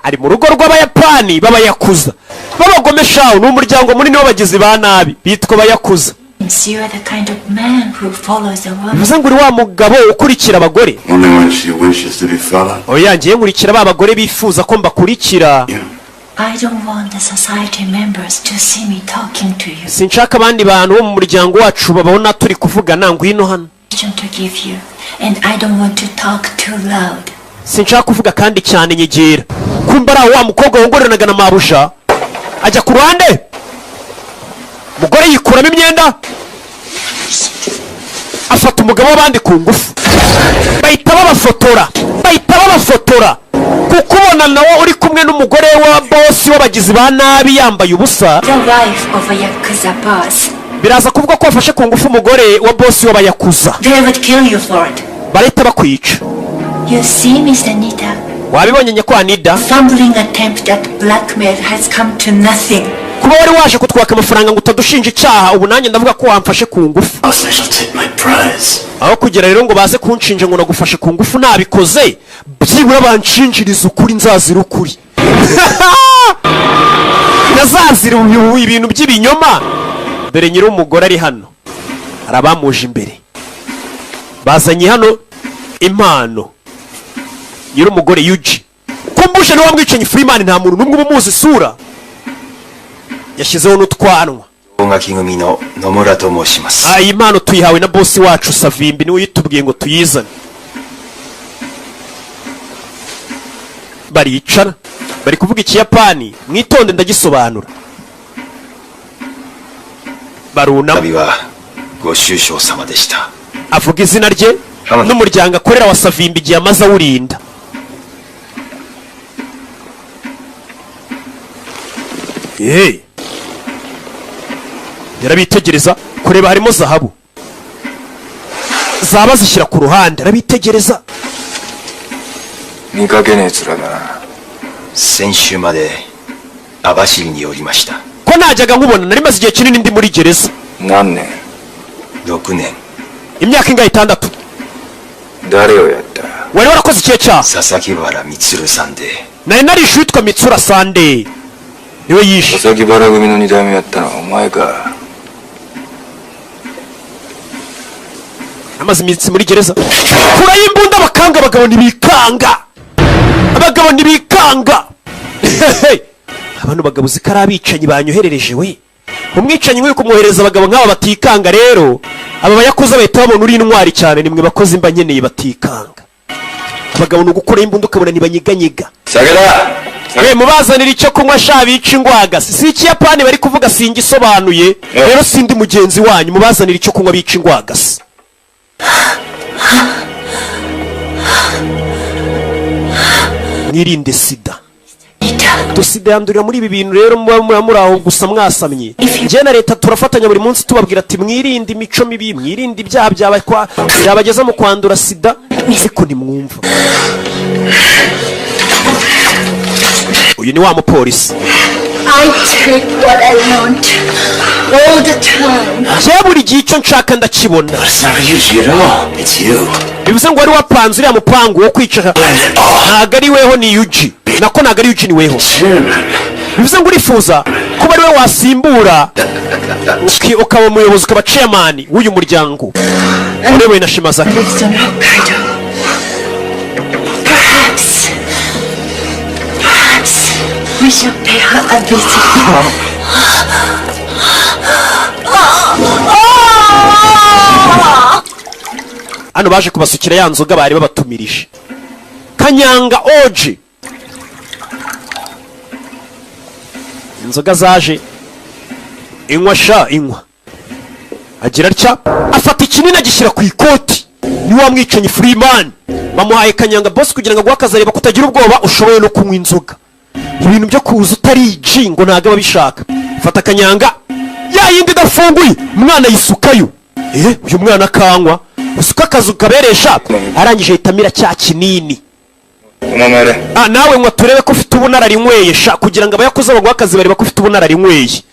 ari mu rugo rw'abayapani b'abayakuza b'abagomeshaho ni umuryango munini w'abagizi ba nabi bitwa abayakuza You are the kind of man who follows a woman. bivuze ngo uri wa mugabo ukurikira abagore Only when she wishes to be followed. oya ngiye nkurikira ba bagore bifuza ko mbakurikira Yeah. I don't want the society members to see me talking to you. sinshaka abandi bantu bo mu muryango wacu babona turi kuvugana ngwino hano To give you, and I don't want to talk too loud. sinshaka kuvuga kandi cyane nyegera kumba ari wa mukobwa wongoranaga na mabusha ajya ku ruhande umugore yikuramo imyenda afata umugabo w'abandi ku ngufu bahita babafotora kuko ubona nawe uri kumwe n'umugore wa bosi w'abagizi ba nabi yambaye ubusa The wife of a Yakuza boss. biraza kuvuga ko wafashe ku ngufu umugore wa bosi w'abayakuza They would kill you for it. barahita bakwica You see, Mr. Nita, wabibonye nyakwa Nida fumbling attempt at blackmail has come to nothing. kuba wari waje kutwaka amafaranga ngo utadushinja icyaha ubu nanjye ndavuga ko wamfashe ku ngufu Else I shall take my prize. aho kugira rero ngo baze kunshinja ngo nagufashe ku ngufu nabikoze byibura banshinjiriza ukuri nzazira ukuri nazazira ibintu by'ibinyoma. Dore nyiri umugore ari hano, hari abamuje imbere bazanye hano impano. Nyiri umugore Yuji kumbushe niwe wamwicanyi Freeman, nta muntu n'umwe umuzi isura, yashyizeho n'utwanwa. Iyi mpano tuyihawe na bosi wacu Savimbi, niwe yitubwiye ngo tuyizane. Baricara bari kuvuga Ikiyapani, mwitonde ndagisobanura. Barunama avuga izina rye n'umuryango akorera wa Savimbi igihe amaze awurinda. Yarabitegereza kureba harimo zahabu, zaba zishyira ku ruhande, arabitegereza. Ko najyaga nkubona nari maze igihe kinini ndi muri gereza. Imyaka ingahe? 6. Wari warakoze ikihe cyaha? Nari narishe witwa Mitsura Sande, niwe yishe. Amaze iminsi muri gereza. Kura y'imbunda bakanga, abagabo ntibikanga, abagabo ntibikanga. Abantu bagabo zikara abicanyi banyoherereje we. Umwicanyi nk'uyu kumwohereza abagabo nk'aba batikanga rero, aba bayakuze bahita babona uri intwari cyane. Nimwe bakoze imba nkeneye batikanga. Abagabo ni ugukora imbunda ukabona ntibanyeganyega. Mubazanira icyo kunywa sha bica ingwaga. Si Ikiyapani bari kuvuga singisobanuye, rero sindi mugenzi wanyu. Mubazanira icyo kunywa bica ingwaga. Mwirinde sida. Sida yandurira muri ibi bintu rero, muba muri aho gusa mwasamye. Njye na leta turafatanya buri munsi tubabwira ati mwirinde imico mibi, mwirinde ibyaha byabageza mu kwandura sida, ariko ntimwumva. Uyu ni wa mupolisi. I take what I want all the time. Njye buri gihe icyo nshaka ndakibona. Bivuze ngo wari wapanze uriya mupangu wo kwicara, ntago ari weho ni Yuji. Nako ntago ari Yuji, ni weho. Bivuze ngo urifuza kuba ari we wasimbura ukaba umuyobozi, ukaba chairman w'uyu muryango urewe na Shimazaki. We shall pay her a visit. Hano baje kubasukira ya nzoga bari babatumirije, Kanyanga Oji. Inzoga zaje, inywa sha inywa. Agira atya afata ikinini agishyira ku ikoti. Ni wa mwicanyi Freeman. Bamuhaye Kanyanga boss kugira ngo agwakaze areba kutagira ubwoba ushoboye no kunywa inzoga. Ibintu byo kuza utari jingo ntago babishaka. Fata Kanyanga ya yindi dafunguye, umwana yisukayo. Uyu mwana kanywa usuka akazu kaberesha, arangije itamira cya kinini. Nawe ngo turebe ko ufite ubunararinyweye sha, kugira ngo abayakoze bagwa akazi bareba ko ufite ubunararinyweye.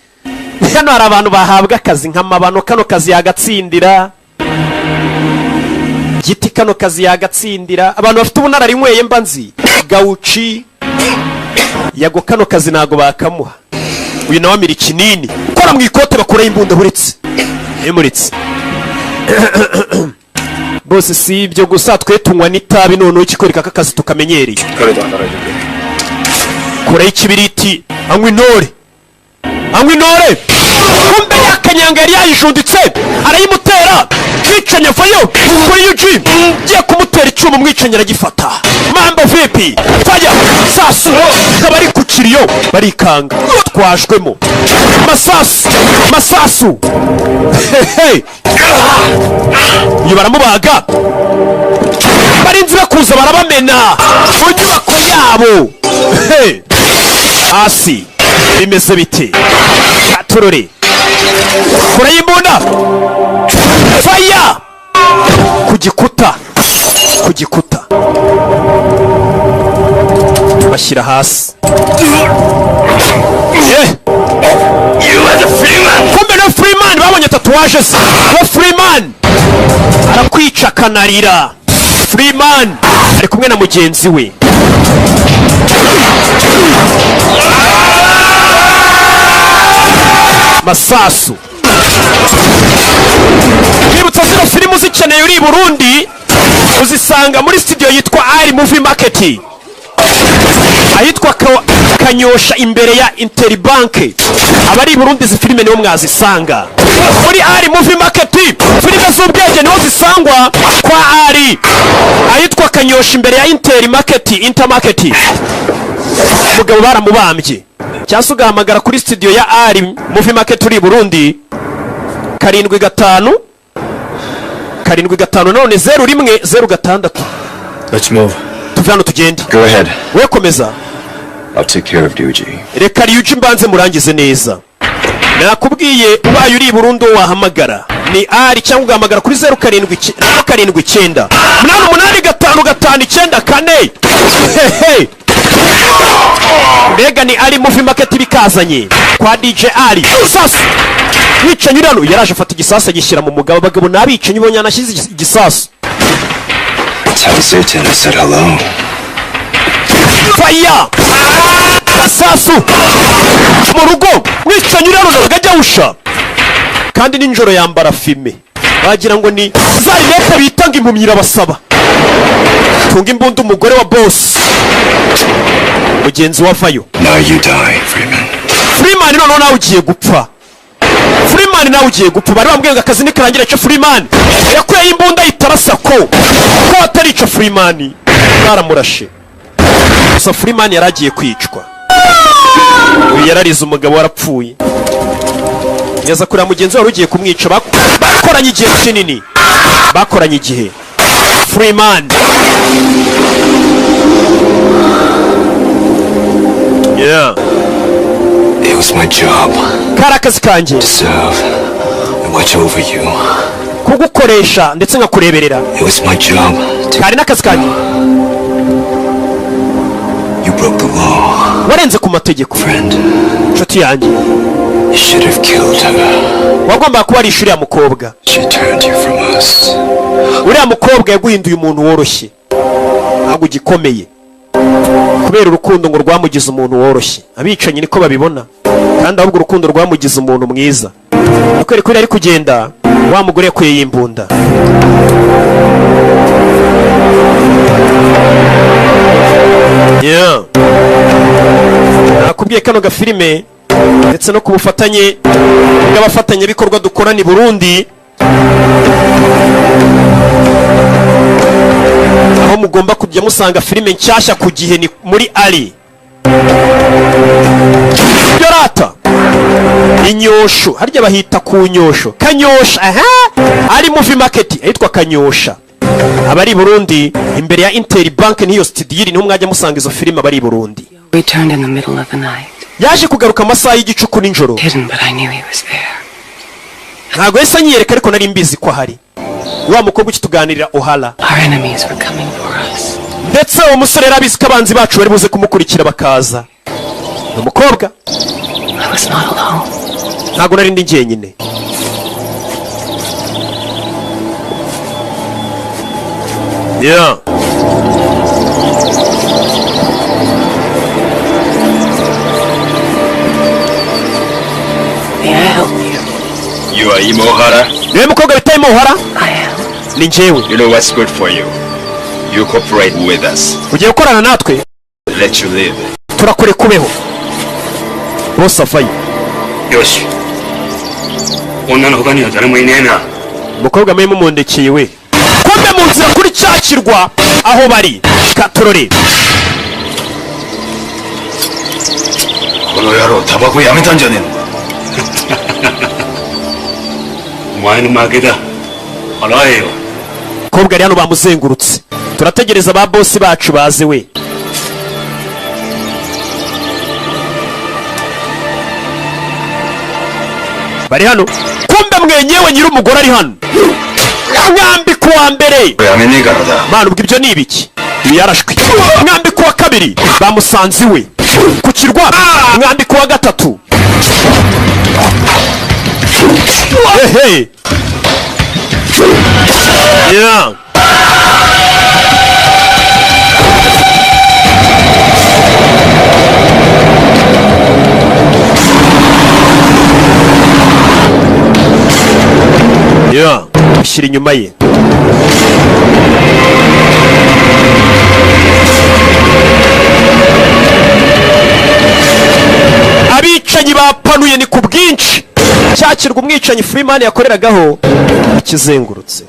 Hano hari abantu bahabwa akazi nk'amabano, kano kazi yagatsindira. Giti kano kazi yagatsindira. Abantu bafite ubunararinyweye mbanzi Gauchi yago kano kazi nago bakamuha. Uyu nawe amira kinini, kora mu ikote bakora imbunda buretse. Emuritse. Bose si ibyo gusa, twe tunywa n'itabi none ukikoreka akazi tukamenyereye. Kora ikibiriti, anywa intore. Anywa intore. Kumbe ya Kanyanga yari yayijunditse, arayimutera. Mwicanya vayo, kuri Yuji. Giye kumutera icyuma, mwicanya aragifata. Mambo vipi? Faya, sasu. Kabari ku kiriyo, barikanga. Twajwemo. Masasu. Hey. Iyo baramubaga, barinzi bakuza barabamena mu nyubako yabo. Hasi bimeze bite? Katurore kora y'imbunda, faya ku gikuta bashyira hasi. Kumbe no Freeman babonye wabonye tatuwaje se wa Freeman arakwica akanarira. Freeman ari kumwe na mugenzi we. Masasu. Nibutsa zino filmu zikeneye uri Burundi uzisanga muri studio yitwa Ali Movie Market. Ahitwa Kanyosha imbere ya Interbank. Abari Burundi zi filime niho mwazisanga. Muri Ali Movie Market filime z'ubwenge niho zisangwa kwa Ali. Ahitwa Kanyosha imbere ya Intermarket. Umugabo baramubambye. Cyangwa ugahamagara kuri studio ya Ali Movie Market uri Burundi 75 none 0106. Let's move. Tuvano tugende. Go ahead. We komeza. I'll take care of Ryuji. Reka Ryuji mbanze murangize neza. Nakubwiye ubaye uri Burundi wahamagara ni Ali cyangwa ugahamagara kuri 0779 885594. Hehe. Mbega ni Ali Movie Market bikazanye kwa DJ Ali. Sasa wica nyirano yaraje afata igisasa gishyira mu mugabo bagabo nabice nyibonye anashyize igisasa. Tell Zayton I said hello. Fire! Sasu! Mu rugo wica nyirano nagajya usha. Kandi ninjoro yambara filme. Bagira ngo ni zayinete bitanga impumyi irabasaba. Tunga imbunda umugore wa boss. Mugenzi wavayo. Now you die, Freeman. Freeman no nawe ugiye gupfa. Freeman nawe ugiye gupfa. Bari bambwiye akazi nikarangira cyo Freeman. Yakuye imbunda itarasa ko atarica Freeman. Baramurashe. Gusa Freeman yaragiye kwicwa. Uyu yararize umugabo warapfuye. Nyaza kuri mugenzi wari ugiye kumwica bakoranye igihe kinini. Bakoranye igihe. Freeman. Yeah. It was my job. Karakazi kanje. To serve and watch over you. Kugukoresha ndetse ngakureberera. It was my job. Kari nakazi kanje. You broke the law. Warenze ku mategeko. Friend. Nshuti yanjye. You should have killed her. Wagomba kuba ari ishuri ya mukobwa. She turned you from us. Uriya mukobwa yaguhinduye umuntu woroshye. Ntabwo gikomeye. Kubera urukundo ngo rwamugize umuntu woroshye. Abicanyi niko babibona. Kandi ahubwo urukundo rwamugize umuntu mwiza. Akwereka ko ari kugenda wa mugore yakuye yimbunda. Yeah. Nakubwiye kano gafilime ndetse no kubufatanye bw'abafatanya bikorwa dukorana i Burundi. Aho mugomba kujya musanga filime nshyashya ku gihe ni muri Ali. Yorata. Inyosho, harya bahita ku nyosho. Kanyosha, Ali Movie Market ahitwa Kanyosha. Abari Burundi imbere ya Interbank niyo studio niho mwajya musanga izo filime abari Burundi. Returned in the middle of the night. Yaje kugaruka amasaha y'igicuku ninjoro. Hidden, but I knew he was there. Ntago yesa nyereka ariko nari mbizi ko hari. Wa mukobwa ukituganirira Ohala. Our enemies were coming for us. Ndetse uwo musore yarabizi ko abanzi bacu bari buze kumukurikira bakaza. Umukobwa. I was not alone. Ntago nari ndi njyenyine. Yeah. May I help you? You are Imo Ohara? Niwe mukobwa bita Imo Ohara? I am. Ni njyewe. You know what's good for you? You cooperate with us. Ugiye gukorana natwe? Let you live. Turakure kubeho. Bose avayo. Yoshi. Onna hokani ni誰もいねえな. Umukobwa mwe mumundekeye we. Kombe mu nzira kuri cyakirwa aho bari. Katorore. この野郎タバコやめたんじゃねえのか。お前の負けだ。払えよ。Umukobwa ari hano bamuzengurutse. Turategereza ba boss bacu baze we. Bari hano. Kumbe mwenyewe nyiri umugore ari hano. Mwambi kuwa mbere. Yamenye garada. Mana ubwo ibyo ni ibiki? Yarashwe. Mwambi kuwa kabiri bamusanze we. Ku kirwa mwambi kuwa gatatu. hehe yeah. Yeah. Ushyira inyuma ye abicanyi bapanuye ni ku bwinshi cyakirwa umwicanyi Freeman yakoreragaho ikizengurutse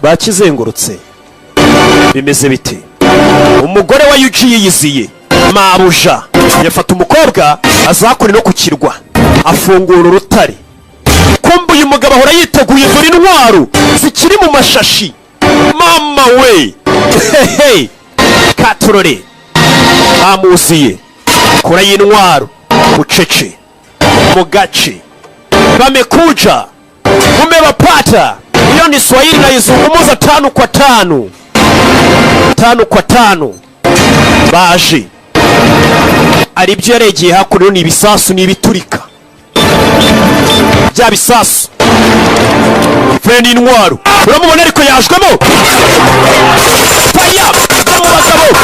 bakizengurutse bimeze bite umugore wa Yuji yiyiziye mabuja yafata umukobwa azakora no kukirwa afungura urutare kumbe uyu mugabo ahora yiteguye dore intwaro zikiri mu mashashi mama we hehe katurore amuziye kora y'intwaro ucece mu gace bamekuja umewapata hiyo ni Swahili na izungumuza 5 kwa 5 5 kwa 5 baje aribyo yaregeye hakuno ni ibisasu ni ibiturika bya bisasu freni intwaro uramubona ariko yajwemo faya mu bagabo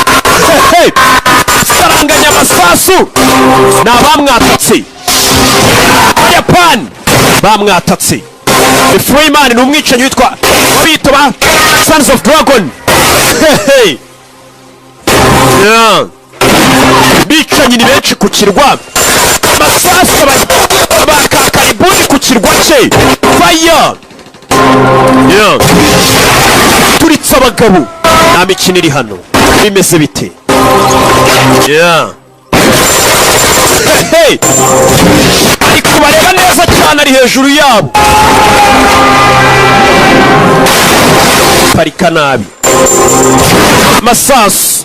saranganya amasasu n'abamwatatse Japan bamwatatse Freeman ni umwicanyi witwa bitwa Sons of Dragon yeah. bicanyi ni benshi ku kirwa amasasu bakakaribuni ku kirwa cye fire yeah. turitse abagabo nta mikino iri hano bimeze bite yeah. Hey. Ari kubareba neza cyane ari hejuru yabo parika nabi masasu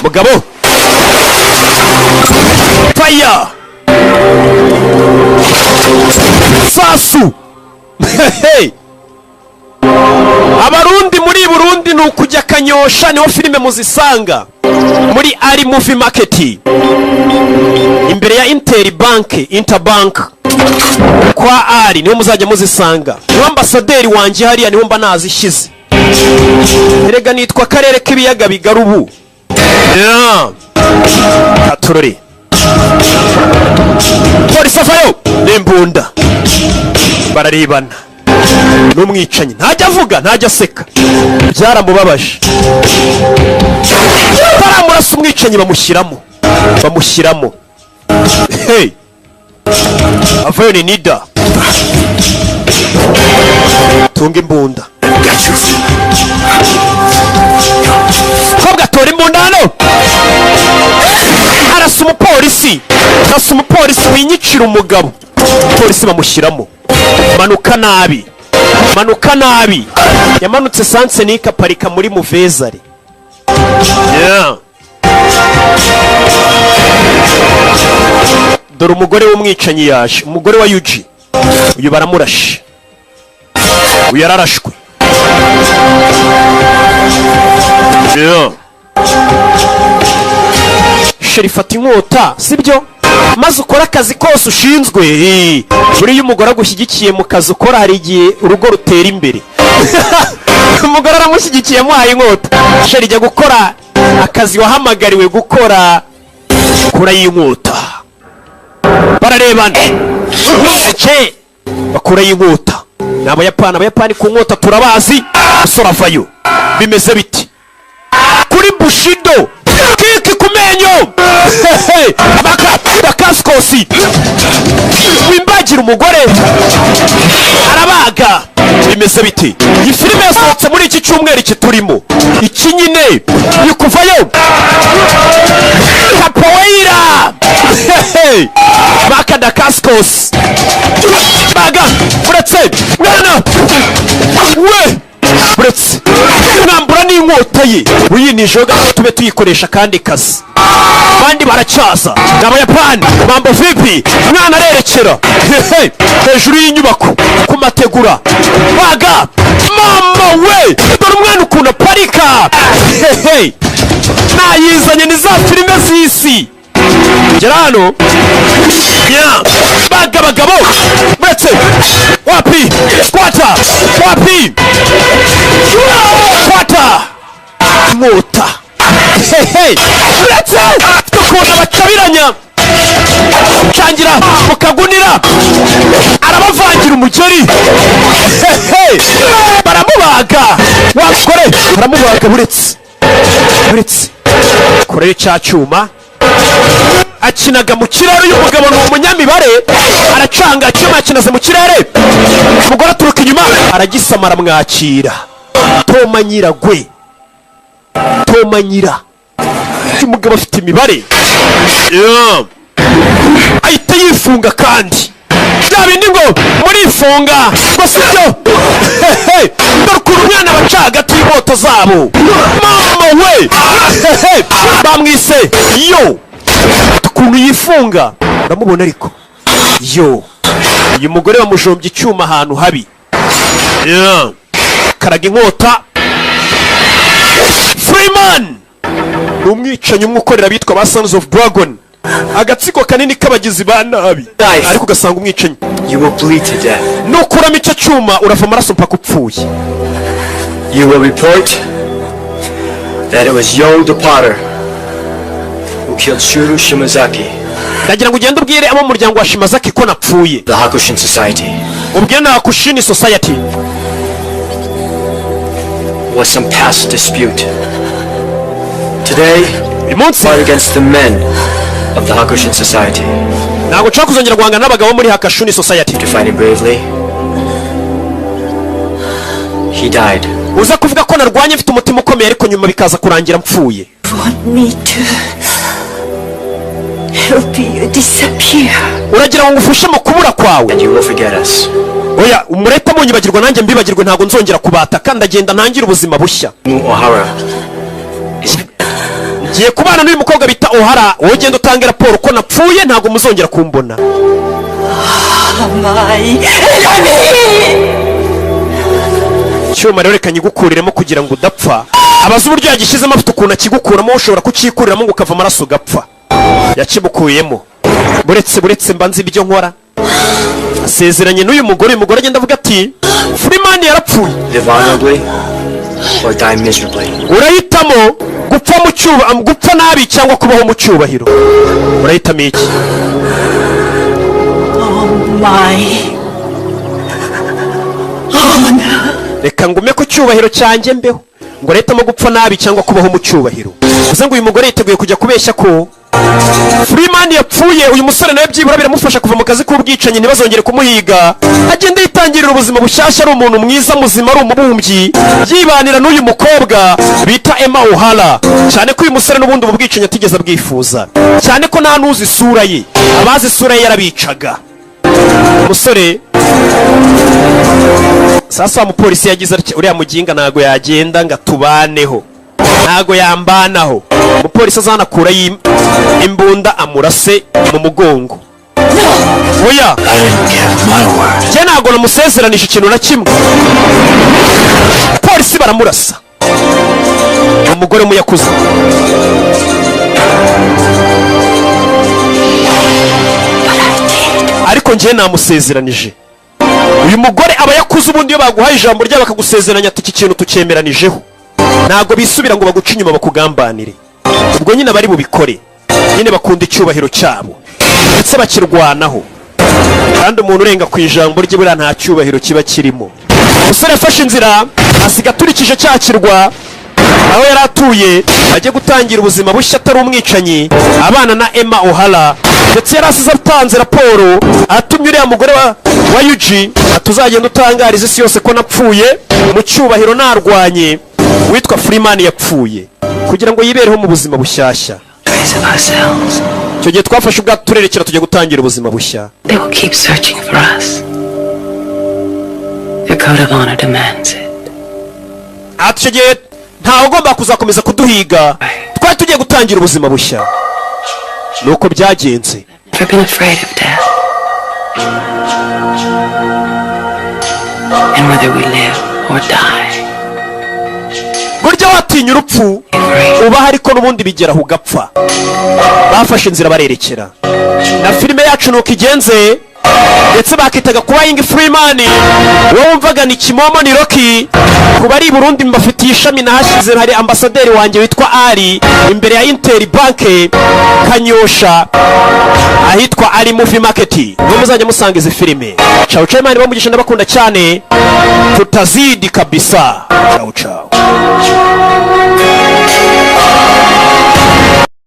mugabo fire sasu hey. Abarundi muri Burundi nukujya Kanyosha niho filime muzisanga muri ari movie market imbere ya Interbank kwa ari niho muzajya muzisanga niho ambasaderi wanje hariya niho mba nazishize erega nitwa karere k'ibiyaga bigarubu yeah. Katurore polisi avayo n'imbunda bararebana n'umwicanyi ntajya avuga ntajya aseka byaramubabaje baramurasa umwicanyi bamushyiramo hey avayo ni nida tunga imbunda kobwa tora imbunda hano arasa umupolisi winyicira umugabo polisi bamushyiramo manuka nabi yamanutse Sansenika parika muri Muvezari yeah. Dore umugore w'umwicanyi yaje umugore wa Yuji uyu baramurashe uyu yararashwe yeah. Sherifata inkota sibyo maze ukora akazi kose ushinzwe buriya umugore agushyigikiye mu kazi ukora hari igihe urugo rutera imbere umugore aramushyigikiye muhaye inkota sheri jya gukora akazi wahamagariwe gukora kura y'inkota bararebana bakura y'inkota ni abayapani ku nkota turabazi usoravayo bimeze biti kuri Bushido kiki kumenyo bakaskosi wimbagira umugore arabaga bimeze biti iyi filime yasohotse muri iki cyumweru kiturimo iki nyine yukuvayo capoeira bakada kaskosi baga uretse mwana we uretse nambura n'inkota ye uyinijoga tube tuyikoresha kandi kazi bandi baracyaza n'abayapani mambo vipi mwana arerekera hejuru y'inyubako ku mategura baga mama we dore umwana ukuntu parika nayizanye ni za filime z'isi gera hano bagabo uretse wapi squatter wapi squatter inkota uretse ukuntu abacabiranya cangira mukagunira arabavangira umugeri baramubaga wakore baramubaga buretse koreye cya cyuma akinaga mu kirere. uyu mugabo ni umunyamibare aracanga icyuma yakinaze mu kirere. umugore aturuka inyuma aragisamara mwakira Toma nyiragwe Toma nyira. uyu mugabo afite imibare ahita yifunga kandi bya bindi ngo murifunga ngo sibyo. dore ukuntu umwana baca hagati y'imoto zabo mama we bamwise yo ukuntu yifunga uramubona ariko yo uyu mugore bamujombye icyuma ahantu habi karaga inkota. Freeman ni umwicanyi umwe ukorera bitwa ba Sons of Dragon, agatsiko kanini k'abagizi ba nabi ariko ugasanga umwicanyi. nukuramo icyo cyuma urava amaraso mpaka upfuye. You will report that it was Yo the Potter who killed Shuru Shimazaki. ndagira ngo ugende ubwire abo mu muryango wa Shimazaki ko napfuye. The Hakushin Society. ubwire na Hakushin Society. Was some past dispute. Today, umunsi fight against the men of the Hakushin Society. ntabwo nshaka kuzongera guhangana n'abagabo muri Hakushin Society. To fight him bravely, he died. uza kuvuga ko narwanye mfite umutima ukomeye ariko nyuma bikaza kurangira mpfuye. Want me to help you disappear? uragira ngo ngufashe mu kubura kwawe? And you will forget us. oya umureta munyibagirwa nanjye mbibagirwe ntabwo nzongera kubata kandi agenda ntangira ubuzima bushya. O'Hara ngiye kubana n'uyu mukobwa bita O'Hara. wowe genda utange raporo ko napfuye ntabwo muzongera kumbona. cyuma rero reka nyigukuriremo kugira ngo udapfa. abaza uburyo yagishyizemo afite ukuntu akigukuramo ushobora kucyikuriramo ngo ukava amaraso ugapfa. yakimukuyemo buretse mba nzi ibyo nkora. asezeranye n'uyu mugore. uyu mugore agenda avuga ati Freeman yarapfuye. Live honorably or die miserably. urahitamo gupfa nabi cyangwa kubaho mu cyubahiro. urahitamo iki? reka ngume ku cyubahiro cyanjye mbeho. ngo urahitamo gupfa nabi cyangwa kubaho mu cyubahiro. uze ngo uyu mugore yiteguye kujya kubeshya ko Freeman yapfuye. uyu musore nawe byibura biramufasha kuva mu kazi k'ubwicanyi ntibazongere kumuhiga. agenda yitangirira ubuzima bushyashya ari umuntu mwiza muzima ari umubumbyi yibanira n'uyu mukobwa bita Emma O'Hara. cyane ko uyu musore n'ubundi ubu bwicanyi atigeze abwifuza, cyane ko nta n'uzi isura ye. abazi isura ye yarabicaga. umusore sasa umupolisi yagize ati uriya muginga ntago yagenda ngo atubaneho, ntago yambanaho. umupolisi azanakura imbunda amurase mu mugongo. oya njye ntago namusezeranije ikintu na kimwe. polisi baramurasa. umugore muyakuze. ariko njye namusezeranije. uyu mugore aba yakuze ubundi iyo baguhaye ijambo ryabo bakagusezeranya ati iki kintu tucyemeranijeho, ntabwo bisubira ngo baguce inyuma bakugambanire. ubwo nyine bari bubikore. nyine bakunda icyubahiro cyabo ndetse bakirwanaho. kandi umuntu urenga ku ijambo rye buriya nta cyubahiro kiba kirimo. umusore yafashe inzira asiga aturikije cya kirwa aho yari atuye ajye gutangira ubuzima bushya atari umwicanyi, abana na Emma O'Hara. ndetse yari asize atanze raporo atumye uriya mugore wa Yuji atuzagenda utangariza isi yose ko napfuye mu cyubahiro narwanye witwa Freeman yapfuye, kugira ngo yibereho mu buzima bushyashya. icyo gihe twafashe ubwato turerekera tujya gutangira ubuzima bushya. They will keep searching for us. Their code of honor demands it. icyo gihe ntawe ugomba kuzakomeza kuduhiga, twari tugiye gutangira ubuzima bushya. nuko byagenze. I've been afraid of death. And whether we live or die, burya watinya urupfu ubaho ariko n'ubundi bigeraho ugapfa. Bafashe inzira barerekera na filime yacu nuko igenze, ndetse bakitaga kuba Ying Freeman. Wowe wumvaga ni Kimomo ni Rocky. Kuba ari Burundi mbafitiye ishami nahashyize, hari ambasaderi wanjye witwa Ali imbere ya Inter Bank Kanyosha ahitwa Ali Movie Market. Niho muzajya musanga izi filime. Ciao ciao Imana bamugisha, ndabakunda cyane, tutazidi kabisa. Ciao ciao.